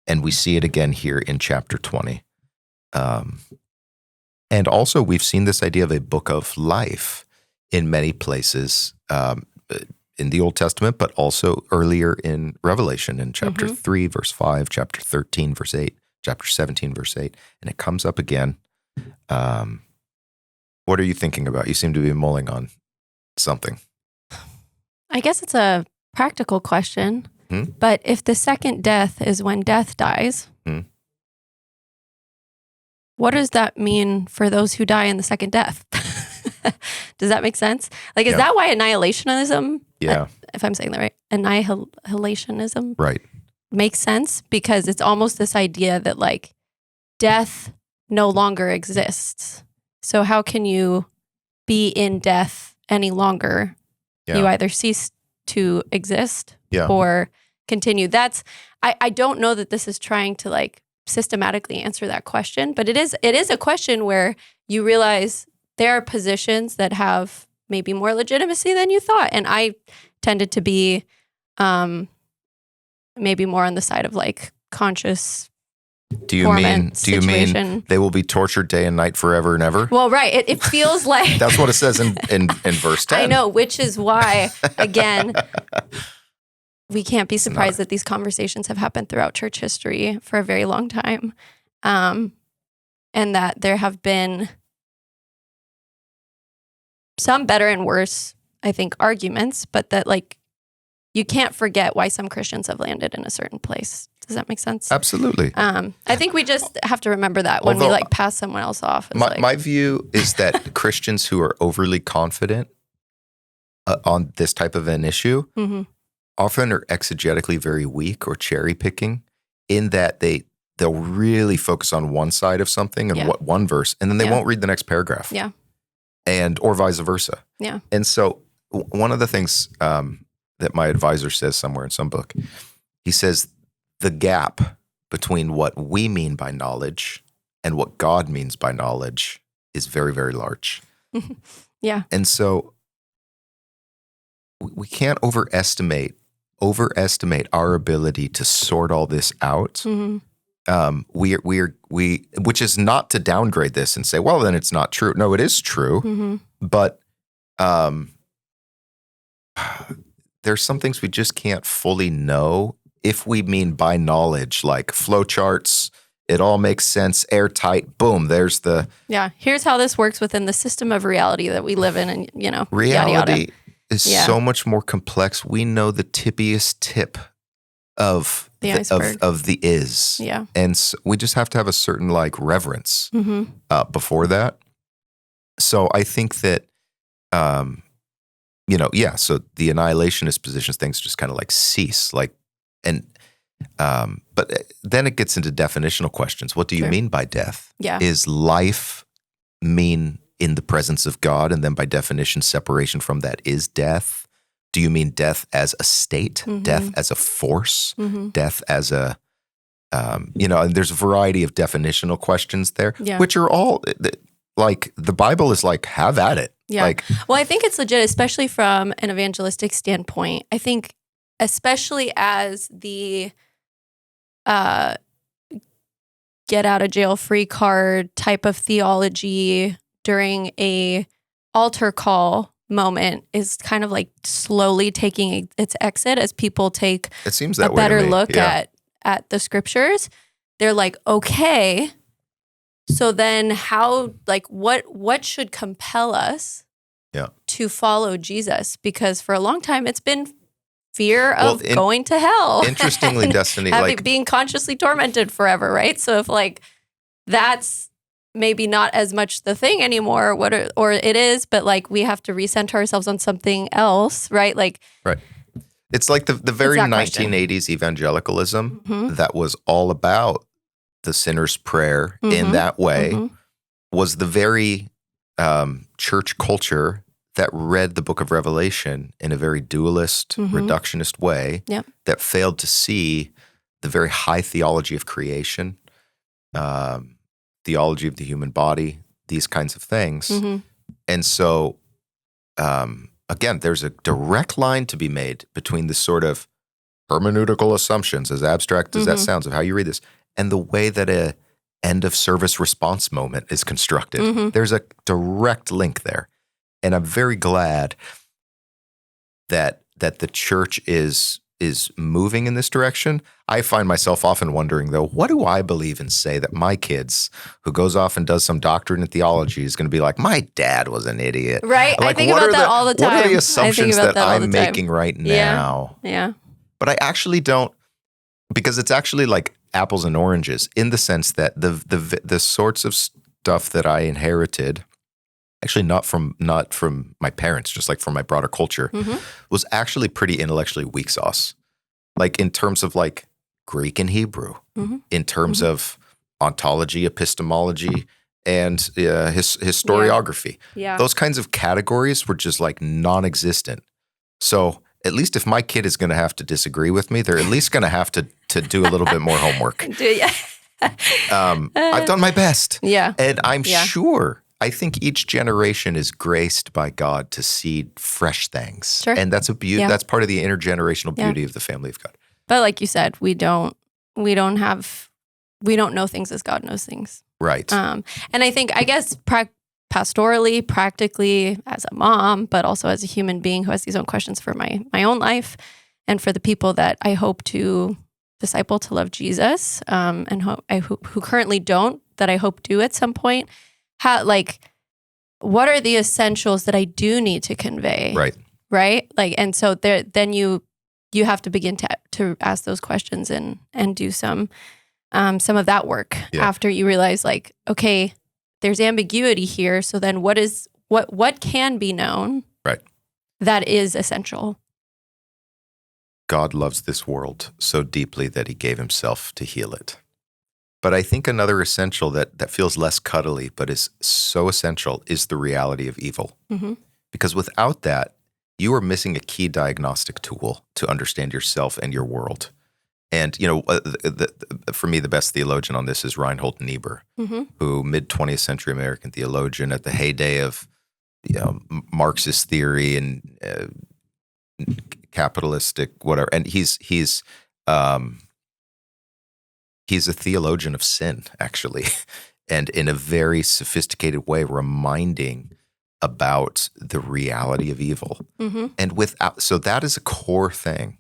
And we see it again here in chapter 20. And also we've seen this idea of a book of life in many places in the Old Testament, but also earlier in Revelation in chapter 3, verse 5, chapter 13, verse 8, chapter 17, verse 8. And it comes up again. What are you thinking about? You seem to be mulling on something. I guess it's a practical question, but if the second death is when death dies, what does that mean for those who die in the second death? Does that make sense? Like, is that why annihilationism, if I'm saying that right, annihilationism right, makes sense? Because it's almost this idea that like death no longer exists. So how can you be in death any longer? Yeah. You either cease to exist or continue. I don't know that this is trying to like systematically answer that question, but it is a question where you realize there are positions that have maybe more legitimacy than you thought. And I tended to be maybe more on the side of like conscious. Do you mean they will be tortured day and night forever and ever? Well, right. It feels like that's what it says in verse 10. I know, which is why, again, we can't be surprised that these conversations have happened throughout church history for a very long time. And that there have been some better and worse, I think, arguments, but that like you can't forget why some Christians have landed in a certain place. Does that make sense? Absolutely. I think we just have to remember that when we like pass someone else off. My view is that Christians who are overly confident on this type of an issue often are exegetically very weak or cherry picking, in that they'll really focus on one side of something and one verse, and then they won't read the next paragraph. Yeah. And or vice versa. Yeah. And so one of the things that my advisor says somewhere in some book, he says the gap between what we mean by knowledge and what God means by knowledge is very, very large. Yeah. And so we can't overestimate our ability to sort all this out. Which is not to downgrade this and say, well, then it's not true. No, it is true. But there's some things we just can't fully know if we mean by knowledge, like flowcharts. It all makes sense, airtight. Boom, there's the... Yeah, here's how this works within the system of reality that we live in, and, reality yada, yada. is so much more complex. We know the tippiest tip of the iceberg. of the is. Yeah. And so we just have to have a certain like reverence before that. So I think that, so the annihilationist positions, things just kind of like cease, but then it gets into definitional questions. What do you mean by death? Yeah. Is life mean in the presence of God? And then by definition, separation from that is death. Do you mean death as a state, death as a force, death as a, and there's a variety of definitional questions there, which are all like the Bible is like, have at it. Yeah. Well, I think it's legit, especially from an evangelistic standpoint. I think especially as the get out of jail free card type of theology during a altar call moment is kind of like slowly taking its exit as people take it seems that a better look yeah. at the scriptures. They're like, okay, so then how, like, what should compel us to follow Jesus? Because for a long time it's been fear of going to hell. Interestingly, Destiny, being consciously tormented forever, right? So if like that's maybe not as much the thing anymore, or it is, but like we have to recenter ourselves on something else, right? Like, right. It's like the very 1980s evangelicalism that was all about the sinner's prayer in that way was the very church culture that read the book of Revelation in a very dualist, reductionist way that failed to see the very high theology of creation, theology of the human body, these kinds of things. And so, again, there's a direct line to be made between the sort of hermeneutical assumptions, as abstract as that sounds, of how you read this, and the way that a end of service response moment is constructed. There's a direct link there. And I'm very glad that the church is moving in this direction. I find myself often wondering, though, what do I believe and say that my kids, who goes off and does some doctorate in theology, is going to be like, my dad was an idiot. Right. Like, I think about that all the time. What are the assumptions that I'm making right now? Yeah. But I actually don't, because it's actually like apples and oranges in the sense that the sorts of stuff that I inherited, actually not from my parents, just like from my broader culture, was actually pretty intellectually weak sauce. Like in terms of like Greek and Hebrew, in terms of ontology, epistemology, and historiography. Yeah. Those kinds of categories were just like non-existent. So at least if my kid is going to have to disagree with me, they're at least going to have to do a little bit more homework. I've done my best. Yeah. And I'm sure, I think each generation is graced by God to see fresh things. Sure. And that's a beauty. Yeah. That's part of the intergenerational beauty of the family of God. But like you said, we don't know things as God knows things. Right. And I think, I guess, pastorally, practically, as a mom, but also as a human being who has these own questions for my own life and for the people that I hope to disciple to love Jesus, and who currently don't, that I hope do at some point. What are the essentials that I do need to convey? Right. Like, and so then you have to begin to ask those questions and do some of that work after you realize, like, okay, there's ambiguity here. So then what can be known? Right. That is essential. God loves this world so deeply that he gave himself to heal it. But I think another essential that feels less cuddly, but is so essential, is the reality of evil. Because without that, you are missing a key diagnostic tool to understand yourself and your world. And, for me, the best theologian on this is Reinhold Niebuhr, who mid-20th century American theologian at the heyday of Marxist theory and capitalistic whatever. And he's a theologian of sin, actually, and in a very sophisticated way, reminding about the reality of evil. And so that is a core thing.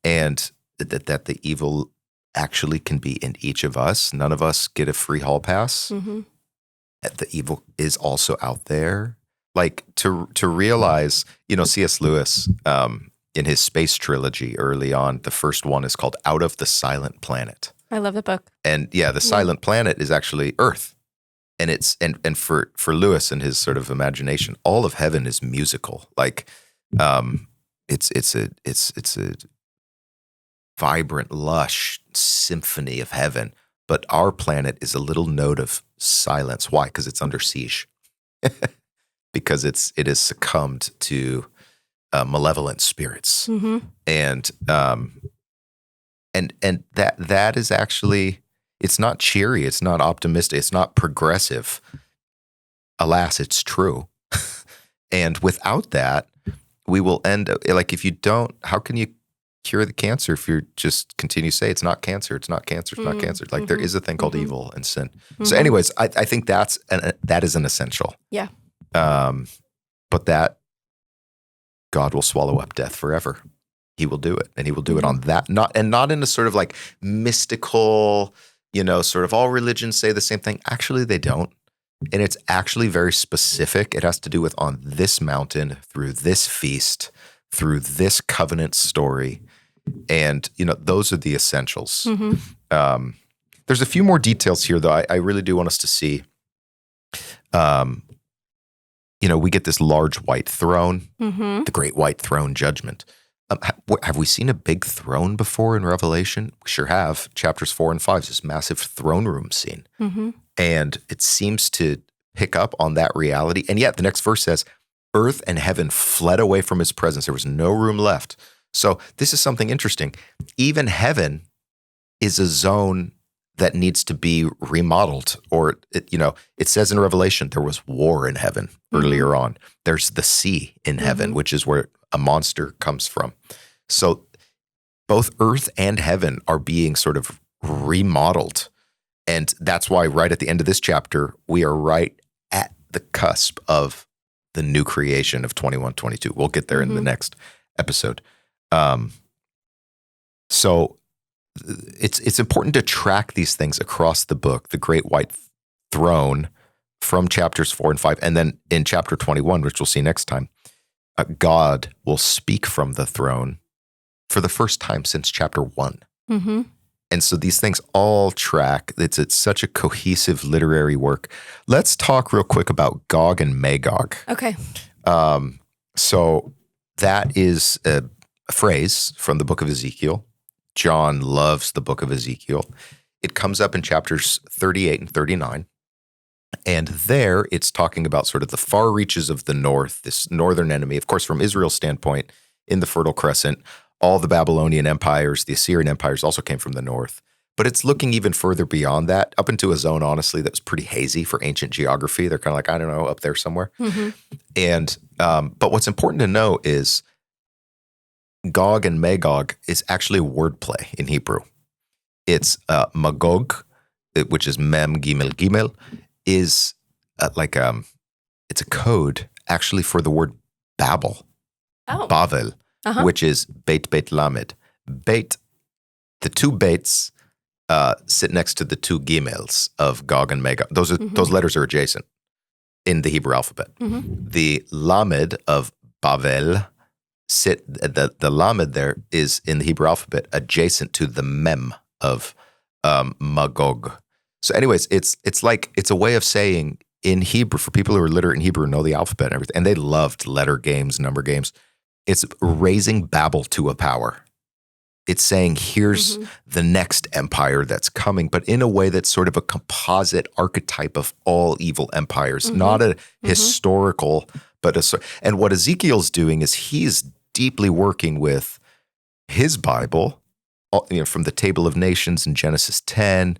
And that the evil actually can be in each of us. None of us get a free hall pass. The evil is also out there. Like to realize, C.S. Lewis, in his space trilogy early on, the first one is called Out of the Silent Planet. I love the book. And the silent planet is actually Earth. And it's and for Lewis and his sort of imagination, all of heaven is musical. Like it's a vibrant, lush symphony of heaven. But our planet is a little note of silence. Why? Because it's under siege. Because it has succumbed to malevolent spirits. And that is actually, it's not cheery, it's not optimistic, it's not progressive. Alas, it's true. And without that, we will end, like, if you don't, how can you cure the cancer if you just continue to say it's not cancer, it's not cancer, it's not cancer? Like, there is a thing called evil and sin. So anyways, I think that is an essential. Yeah. But that God will swallow up death forever. He will do it, and he will do it on that, not in a sort of like mystical, sort of all religions say the same thing. Actually, they don't. And it's actually very specific. It has to do with on this mountain, through this feast, through this covenant story. And, those are the essentials. There's a few more details here, though. I really do want us to see. We get this large white throne, the great white throne judgment. Have we seen a big throne before in Revelation? We sure have. Chapters 4 and 5 is this massive throne room scene. And it seems to pick up on that reality. And yet the next verse says, earth and heaven fled away from his presence. There was no room left. So this is something interesting. Even heaven is a zone that needs to be remodeled. Or, it says in Revelation, there was war in heaven earlier on. There's the sea in heaven, which is where a monster comes from. So both earth and heaven are being sort of remodeled. And that's why right at the end of this chapter, we are right at the cusp of the new creation of 21-22. We'll get there in the next episode. So it's important to track these things across the book, the great white throne from chapters 4 and 5. And then in chapter 21, which we'll see next time, God will speak from the throne for the first time since chapter 1. And so these things all track. It's such a cohesive literary work. Let's talk real quick about Gog and Magog. Okay. So that is a phrase from the book of Ezekiel. John loves the book of Ezekiel. It comes up in chapters 38 and 39. And there it's talking about sort of the far reaches of the north, this northern enemy. Of course, from Israel's standpoint, in the Fertile Crescent, all the Babylonian empires, the Assyrian empires also came from the north. But it's looking even further beyond that, up into a zone, honestly, that was pretty hazy for ancient geography. They're kind of like, I don't know, up there somewhere. And but what's important to know is Gog and Magog is actually wordplay in Hebrew. It's Magog, which is Mem Gimel Gimel, is it's a code actually for the word Babel, Bavel, which is Beit Beit Lamed. Beit, the two Beits sit next to the two Gimels of Gog and Magog. Those letters are adjacent in the Hebrew alphabet. The Lamed of Bavel the Lamed there is in the Hebrew alphabet adjacent to the Mem of Magog. So anyways, it's like, it's a way of saying in Hebrew, for people who are literate in Hebrew and know the alphabet and everything, and they loved letter games, number games, it's raising Babel to a power. It's saying, here's the next empire that's coming, but in a way that's sort of a composite archetype of all evil empires, not a historical, but and what Ezekiel's doing is he's deeply working with his Bible, from the Table of Nations in Genesis 10,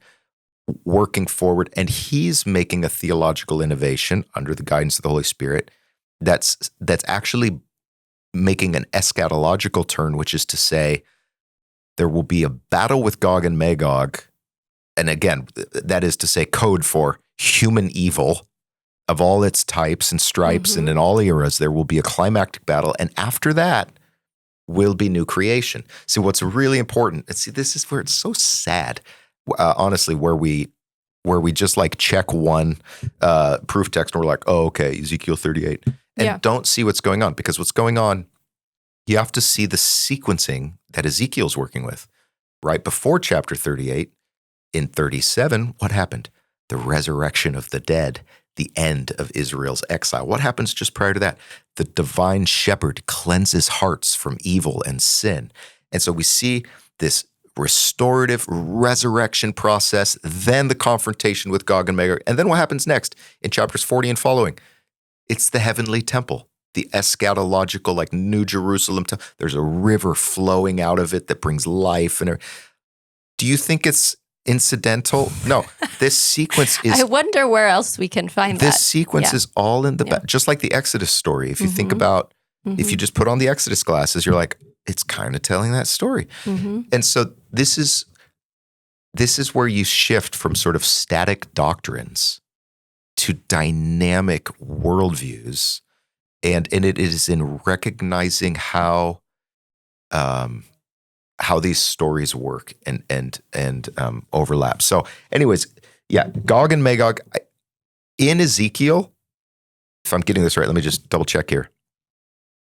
working forward, and he's making a theological innovation under the guidance of the Holy Spirit that's actually making an eschatological turn, which is to say there will be a battle with Gog and Magog, and again, that is to say code for human evil of all its types and stripes, and in all eras, there will be a climactic battle, and after that will be new creation. See, what's really important, and see, this is where it's so sad, honestly, where we just like check one proof text and we're like, oh, okay, Ezekiel 38, and don't see what's going on, because what's going on, you have to see the sequencing that Ezekiel's working with. Right before chapter 38, in 37, what happened? The resurrection of the dead, the end of Israel's exile. What happens just prior to that? The divine shepherd cleanses hearts from evil and sin. And so we see this restorative resurrection process, then the confrontation with Gog and Magog. And then what happens next in chapters 40 and following? It's the heavenly temple, the eschatological, like New Jerusalem. There's a river flowing out of it that brings life. And do you think it's incidental? No, this sequence is... I wonder where else we can find this sequence is all in the back, just like the Exodus story. If you think about, if you just put on the Exodus glasses, you're like, it's kind of telling that story. And so this is where you shift from sort of static doctrines to dynamic worldviews. And it is in recognizing how these stories work and overlap. So anyways, Gog and Magog in Ezekiel, if I'm getting this right, let me just double check here.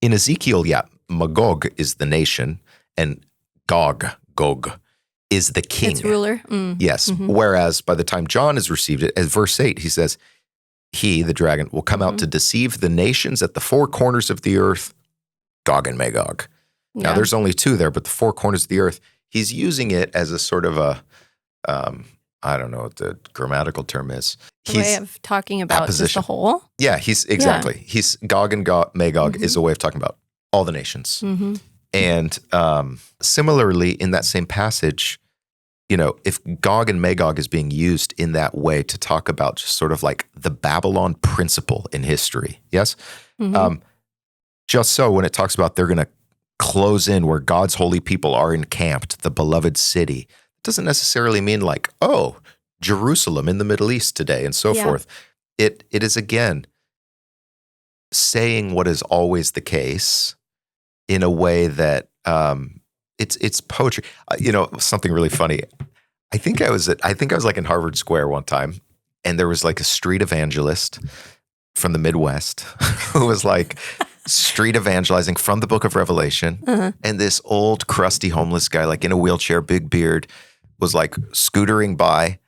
In Ezekiel, Magog is the nation and Gog is the king. Its ruler. Yes. Whereas by the time John has received it, as verse 8, he says, he, the dragon, will come out to deceive the nations at the four corners of the earth, Gog and Magog. Now, there's only two there, but the four corners of the earth, he's using it as a sort of a, I don't know what the grammatical term is. A way of talking about just the whole? Yeah, he's Gog and Magog is a way of talking about all the nations. And similarly, in that same passage, if Gog and Magog is being used in that way to talk about just sort of like the Babylon principle in history, yes? Just so when it talks about they're going to close in where God's holy people are encamped, the beloved city, it doesn't necessarily mean like, oh, Jerusalem in the Middle East today and so forth. It is, again, saying what is always the case in a way that it's poetry. Something really funny. I think I was like in Harvard Square one time, and there was like a street evangelist from the Midwest who was like street evangelizing from the book of Revelation. And this old crusty homeless guy, like in a wheelchair, big beard, was like scootering by.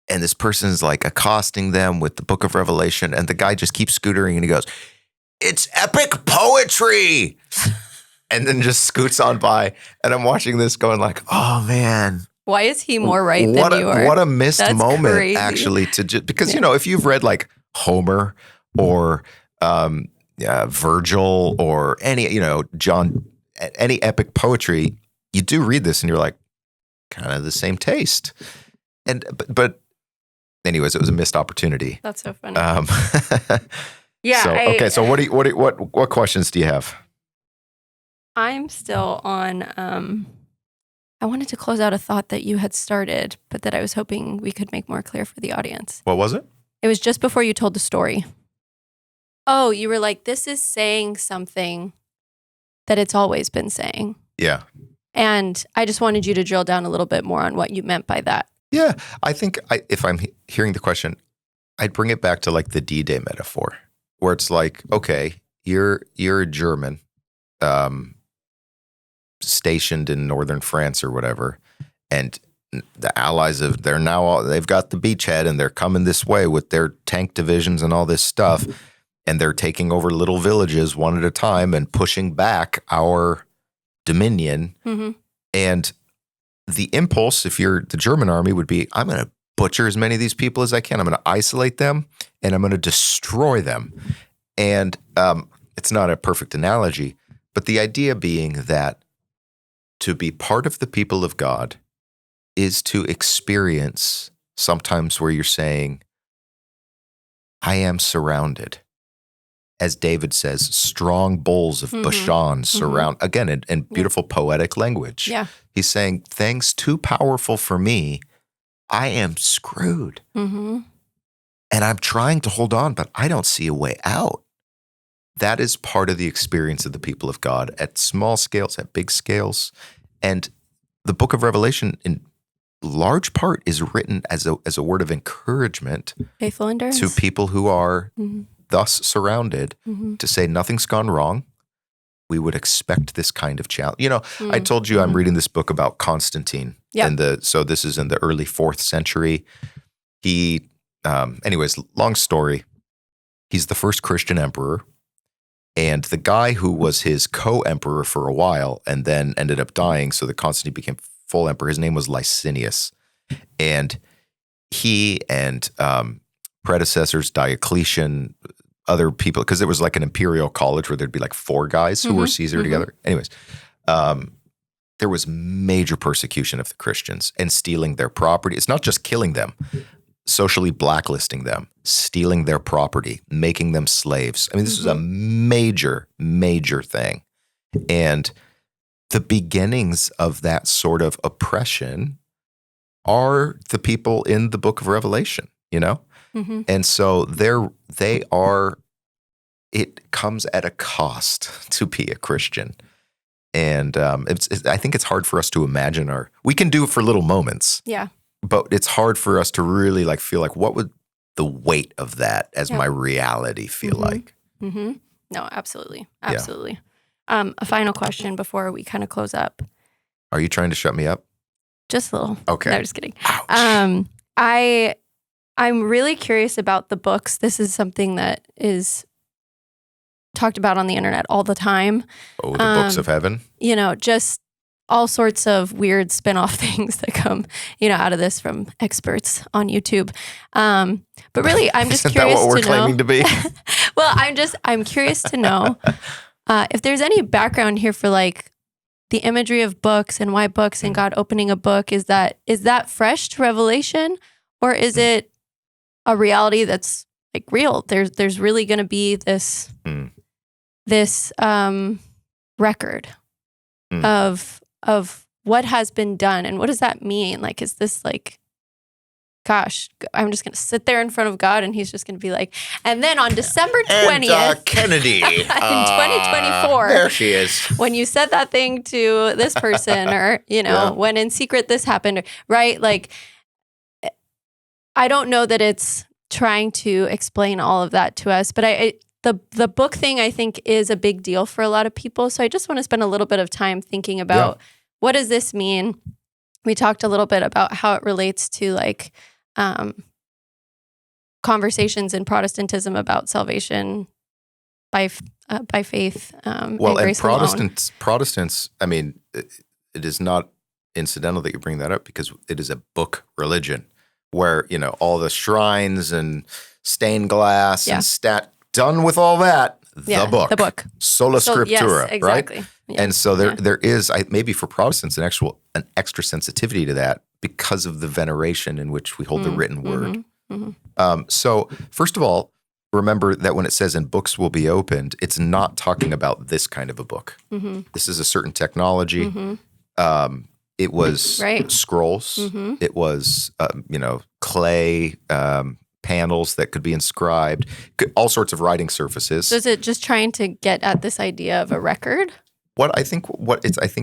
And this person is like accosting them with the book of Revelation. And the guy just keeps scootering and he goes, "It's epic poetry." And then just scoots on by. And I'm watching this going like, oh man. Why is he more right than you are? What a missed That's moment, crazy. actually, because, if you've read like Homer or Virgil or any, John, any epic poetry, you do read this and you're like, kind of the same taste. But anyways, it was a missed opportunity. That's so funny. Yeah. So what questions do you have? I'm still on, I wanted to close out a thought that you had started, but that I was hoping we could make more clear for the audience. What was it? It was just before you told the story. Oh, you were like, this is saying something that it's always been saying. Yeah. And I just wanted you to drill down a little bit more on what you meant by that. Yeah. I think if I'm hearing the question, I'd bring it back to like the D-Day metaphor, where it's like, okay, you're a German, stationed in northern France or whatever, and the Allies they've got the beachhead and they're coming this way with their tank divisions and all this stuff, and they're taking over little villages one at a time and pushing back our dominion. And the impulse, if you're the German army, would be, I'm going to butcher as many of these people as I can. I'm going to isolate them and I'm going to destroy them. And it's not a perfect analogy, but the idea being that to be part of the people of God is to experience sometimes where you're saying, I am surrounded. As David says, strong bulls of Bashan surround, again, in beautiful poetic language. Yeah. He's saying, things too powerful for me, I am screwed. And I'm trying to hold on, but I don't see a way out. That is part of the experience of the people of God at small scales, at big scales. And the book of Revelation, in large part, is written as a word of encouragement Faithful endurance to people who are thus surrounded to say nothing's gone wrong. We would expect this kind of challenge. I told you I'm reading this book about Constantine. Yep. So this is in the early 4th century. He, anyways, long story. He's the first Christian emperor. And the guy who was his co-emperor for a while and then ended up dying, so that Constantine became full emperor, his name was Licinius. And he and predecessors, Diocletian, other people, because it was like an imperial college where there'd be like 4 guys who were Caesar together. Anyways, there was major persecution of the Christians and stealing their property. It's not just killing them, socially blacklisting them, stealing their property, making them slaves. I mean, this was a major, major thing. And the beginnings of that sort of oppression are the people in the book of Revelation, And so it comes at a cost to be a Christian. And I think it's hard for us to imagine we can do it for little moments. Yeah. But it's hard for us to really feel like, what would the weight of that as my reality feel like? No, absolutely. Absolutely. Yeah. A final question before we kind of close up. Are you trying to shut me up? Just a little. Okay. No, just kidding. Ouch. I'm really curious about the books. This is something that is talked about on the internet all the time. Oh, the books of heaven? Just all sorts of weird spin-off things that come, out of this from experts on YouTube. But really, I'm just curious that what we're to claiming know. To be? Well, I'm curious to know if there's any background here for the imagery of books and why books and God opening a book, is that fresh to Revelation, or is it a reality that's like real? There's really going to be this record of what has been done, and what does that mean? Like, is this like, gosh, I'm just going to sit there in front of God and he's just going to be like, and then on December 20th, and, Kennedy, in 2024, there she is. When you said that thing to this person, or, when in secret this happened, right? Like, I don't know that it's trying to explain all of that to us, but the book thing, I think, is a big deal for a lot of people. So I just want to spend a little bit of time thinking about what does this mean? We talked a little bit about how it relates to like conversations in Protestantism about salvation by faith. And grace alone. Protestants. I mean, it is not incidental that you bring that up, because it is a book religion where all the shrines and stained glass and done with all that. The book, sola scriptura, yes, exactly. right? Yeah. And so there is, maybe for Protestants, an extra sensitivity to that because of the veneration in which we hold the written word. So first of all, remember that when it says "and books will be opened," it's not talking about this kind of a book. This is a certain technology. It was scrolls. It was clay panels that could be inscribed, all sorts of writing surfaces. So is it just trying to get at this idea of a record? I think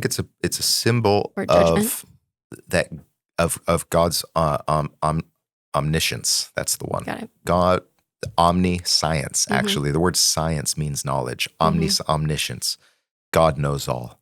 it's a symbol of that of God's omniscience. That's the one. Got it. God, omniscience. Actually, the word science means knowledge. Omniscience. God knows all,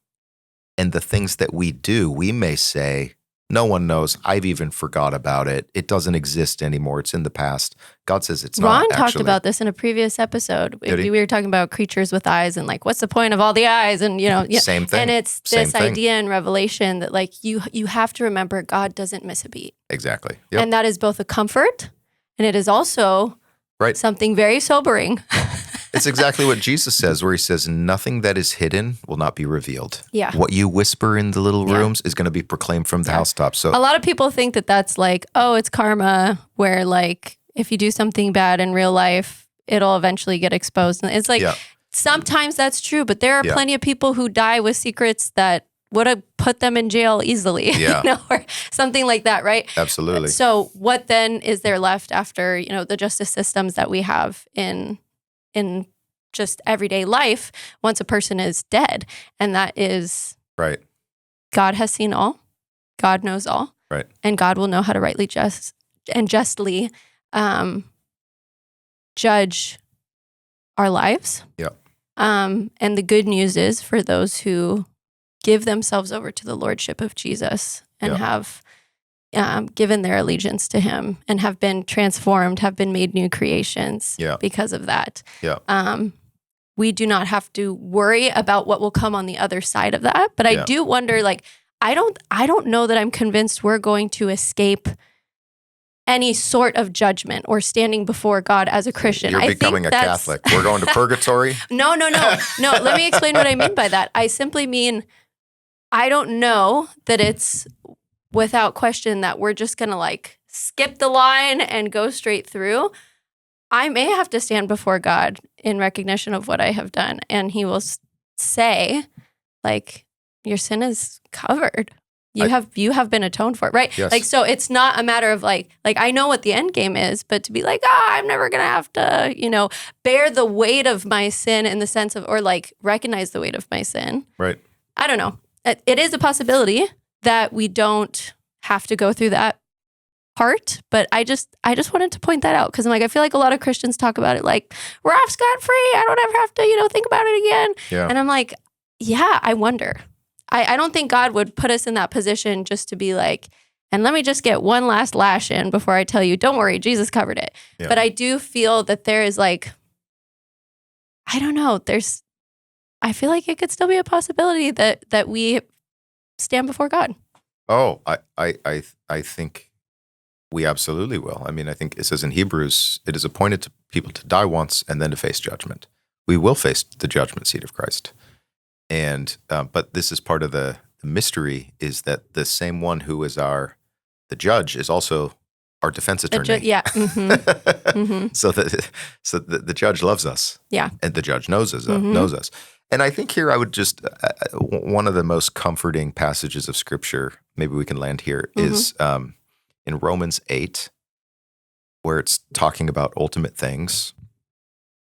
and the things that we do, we may say, no one knows. I've even forgot about it. It doesn't exist anymore. It's in the past. God says it's not. Ron talked about this in a previous episode. We were talking about creatures with eyes and like, what's the point of all the eyes? And same thing. And it's this idea in Revelation that like you have to remember God doesn't miss a beat. Exactly. Yep. And that is both a comfort and it is also something very sobering. It's exactly what Jesus says, where he says, nothing that is hidden will not be revealed. Yeah. What you whisper in the little rooms is going to be proclaimed from the housetops. So a lot of people think that that's like, oh, it's karma, where like if you do something bad in real life, it'll eventually get exposed. And it's like, sometimes that's true, but there are plenty of people who die with secrets that would have put them in jail easily, or something like that, right? Absolutely. So what then is there left after, the justice systems that we have in just everyday life once a person is dead? And that is God has seen all, God knows all, and God will know how to rightly justly judge our lives. And the good news is for those who give themselves over to the lordship of Jesus and have given their allegiance to him and have been transformed, have been made new creations because of that. We do not have to worry about what will come on the other side of that. But I do wonder, like, I don't know that I'm convinced we're going to escape any sort of judgment or standing before God as a Christian. You're becoming a Catholic. We're going to purgatory? No. Let me explain what I mean by that. I simply mean, I don't know that it's without question that we're just going to like skip the line and go straight through. I may have to stand before God in recognition of what I have done. And he will say, like, your sin is covered. You have been atoned for it, right? Yes. Like, so it's not a matter of like I know what the end game is, but to be like, I'm never going to have to, bear the weight of my sin in the sense of, or like recognize the weight of my sin. Right. I don't know. It is a possibility that we don't have to go through that part, but I just wanted to point that out because I'm like, I feel like a lot of Christians talk about it like, we're off scot-free. I don't ever have to, think about it again. Yeah. And I'm like, yeah, I wonder. I don't think God would put us in that position just to be like, and let me just get one last lash in before I tell you, don't worry, Jesus covered it. Yeah. But I do feel that there is like, I don't know, I feel like it could still be a possibility that we stand before God. Oh, I think we absolutely will. I mean, I think it says in Hebrews, it is appointed to people to die once and then to face judgment. We will face the judgment seat of Christ. And but this is part of the mystery, is that the same one who is the judge is also our defense attorney. So the judge loves us. Yeah. And the judge knows us. And I think here I would just one of the most comforting passages of Scripture, maybe we can land here, is in Romans 8, where it's talking about ultimate things,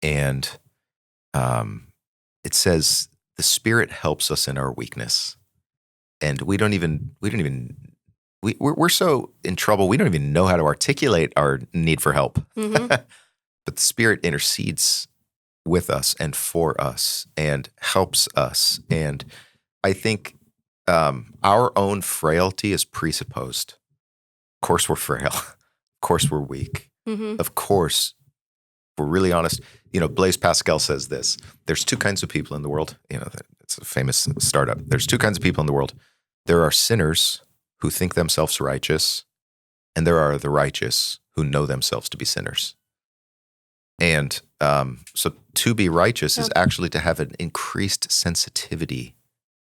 and it says the Spirit helps us in our weakness, and we're so in trouble we don't even know how to articulate our need for help. But the Spirit intercedes with us and for us and helps us. And I think our own frailty is presupposed. Of course we're frail. Of course we're weak. Of course, if we're really honest. Blaise Pascal says this: there's two kinds of people in the world. It's a famous startup. There's two kinds of people in the world. There are sinners who think themselves righteous, and there are the righteous who know themselves to be sinners. And so to be righteous is actually to have an increased sensitivity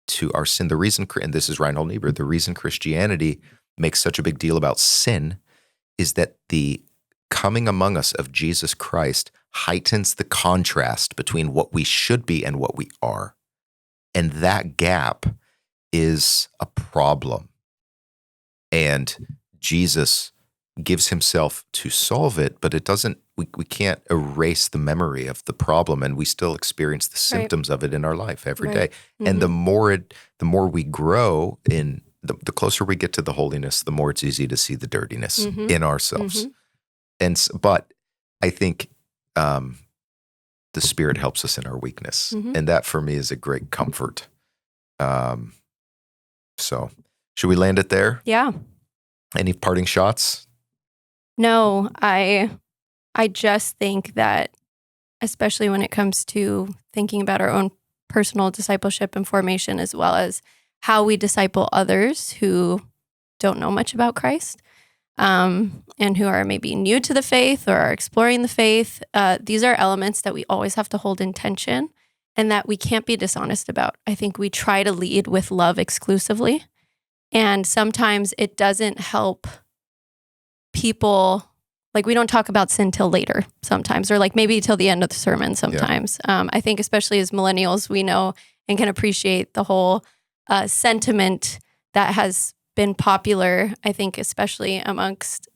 to our sin. The reason, and this is Reinhold Niebuhr, the reason Christianity makes such a big deal about sin is that the coming among us of Jesus Christ heightens the contrast between what we should be and what we are. And that gap is a problem. And Jesus gives himself to solve it, but it doesn't, we can't erase the memory of the problem, and we still experience the symptoms of it in our life every day. And the more we grow in, the closer we get to the holiness, the more it's easy to see the dirtiness in ourselves. But I think the Spirit helps us in our weakness, and that for me is a great comfort. So should we land it there? Yeah. Any parting shots? No, I just think that, especially when it comes to thinking about our own personal discipleship and formation, as well as how we disciple others who don't know much about Christ, and who are maybe new to the faith or are exploring the faith, these are elements that we always have to hold in tension and that we can't be dishonest about. I think we try to lead with love exclusively, and sometimes it doesn't help people. Like, we don't talk about sin till later sometimes, or like maybe till the end of the sermon sometimes. I think especially as millennials, we know and can appreciate the whole sentiment that has been popular, I think, especially amongst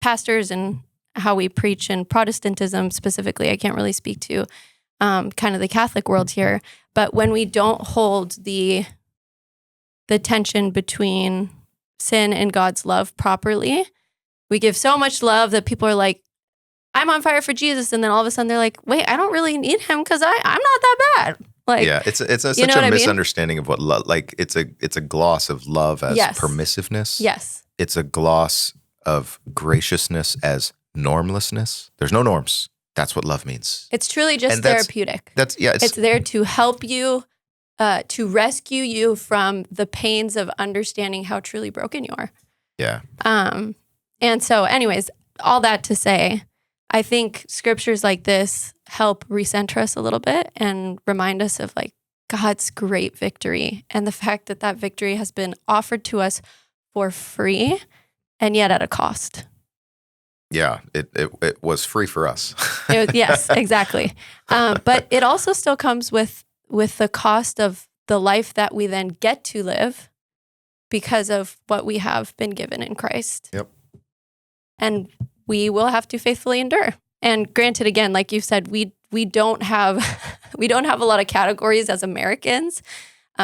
pastors and how we preach in Protestantism specifically. I can't really speak to kind of the Catholic world here, but when we don't hold the tension between sin and God's love properly, we give so much love that people are like, I'm on fire for Jesus. And then all of a sudden they're like, wait, I don't really need him because I'm not that bad. Like, yeah, it's such a misunderstanding of what love, like it's a gloss of love as permissiveness. Yes. It's a gloss of graciousness as normlessness. There's no norms. That's what love means. It's truly just therapeutic. It's there to help you, to rescue you from the pains of understanding how truly broken you are. Yeah. And so anyways, all that to say, I think scriptures like this help recenter us a little bit and remind us of like God's great victory and the fact that that victory has been offered to us for free and yet at a cost. Yeah, it was free for us. Yes, exactly. But it also still comes with the cost of the life that we then get to live because of what we have been given in Christ. Yep. And we will have to faithfully endure. And granted, again, like you said, we don't have a lot of categories as Americans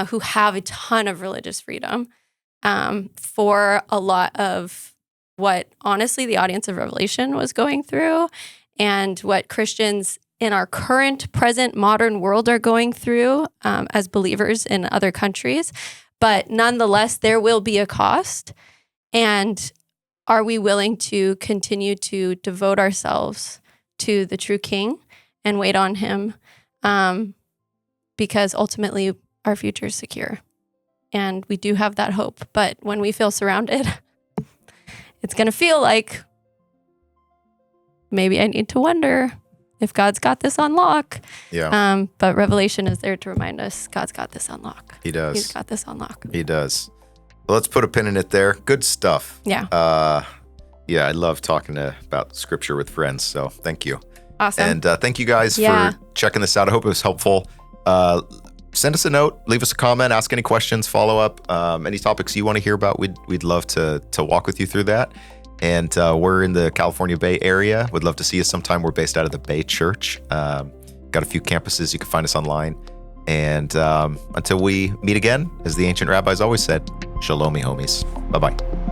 who have a ton of religious freedom for a lot of what, honestly, the audience of Revelation was going through and what Christians in our current, present, modern world are going through as believers in other countries. But nonetheless, there will be a cost. And are we willing to continue to devote ourselves to the true King and wait on him? Because ultimately our future is secure. And we do have that hope. But when we feel surrounded, it's going to feel like maybe I need to wonder if God's got this on lock. Yeah. But Revelation is there to remind us God's got this on lock. He does. He's got this on lock. He does. Well, let's put a pin in it there. Good stuff. Yeah. Yeah, I love talking about scripture with friends. So thank you. Awesome. And thank you guys for checking this out. I hope it was helpful. Send us a note, leave us a comment, ask any questions, follow up, any topics you want to hear about. We'd love to walk with you through that. And we're in the California Bay area. Would love to see you sometime. We're based out of the Bay Church. Got a few campuses. You can find us online. And until we meet again, as the ancient rabbis always said, shalom, homies. Bye-bye.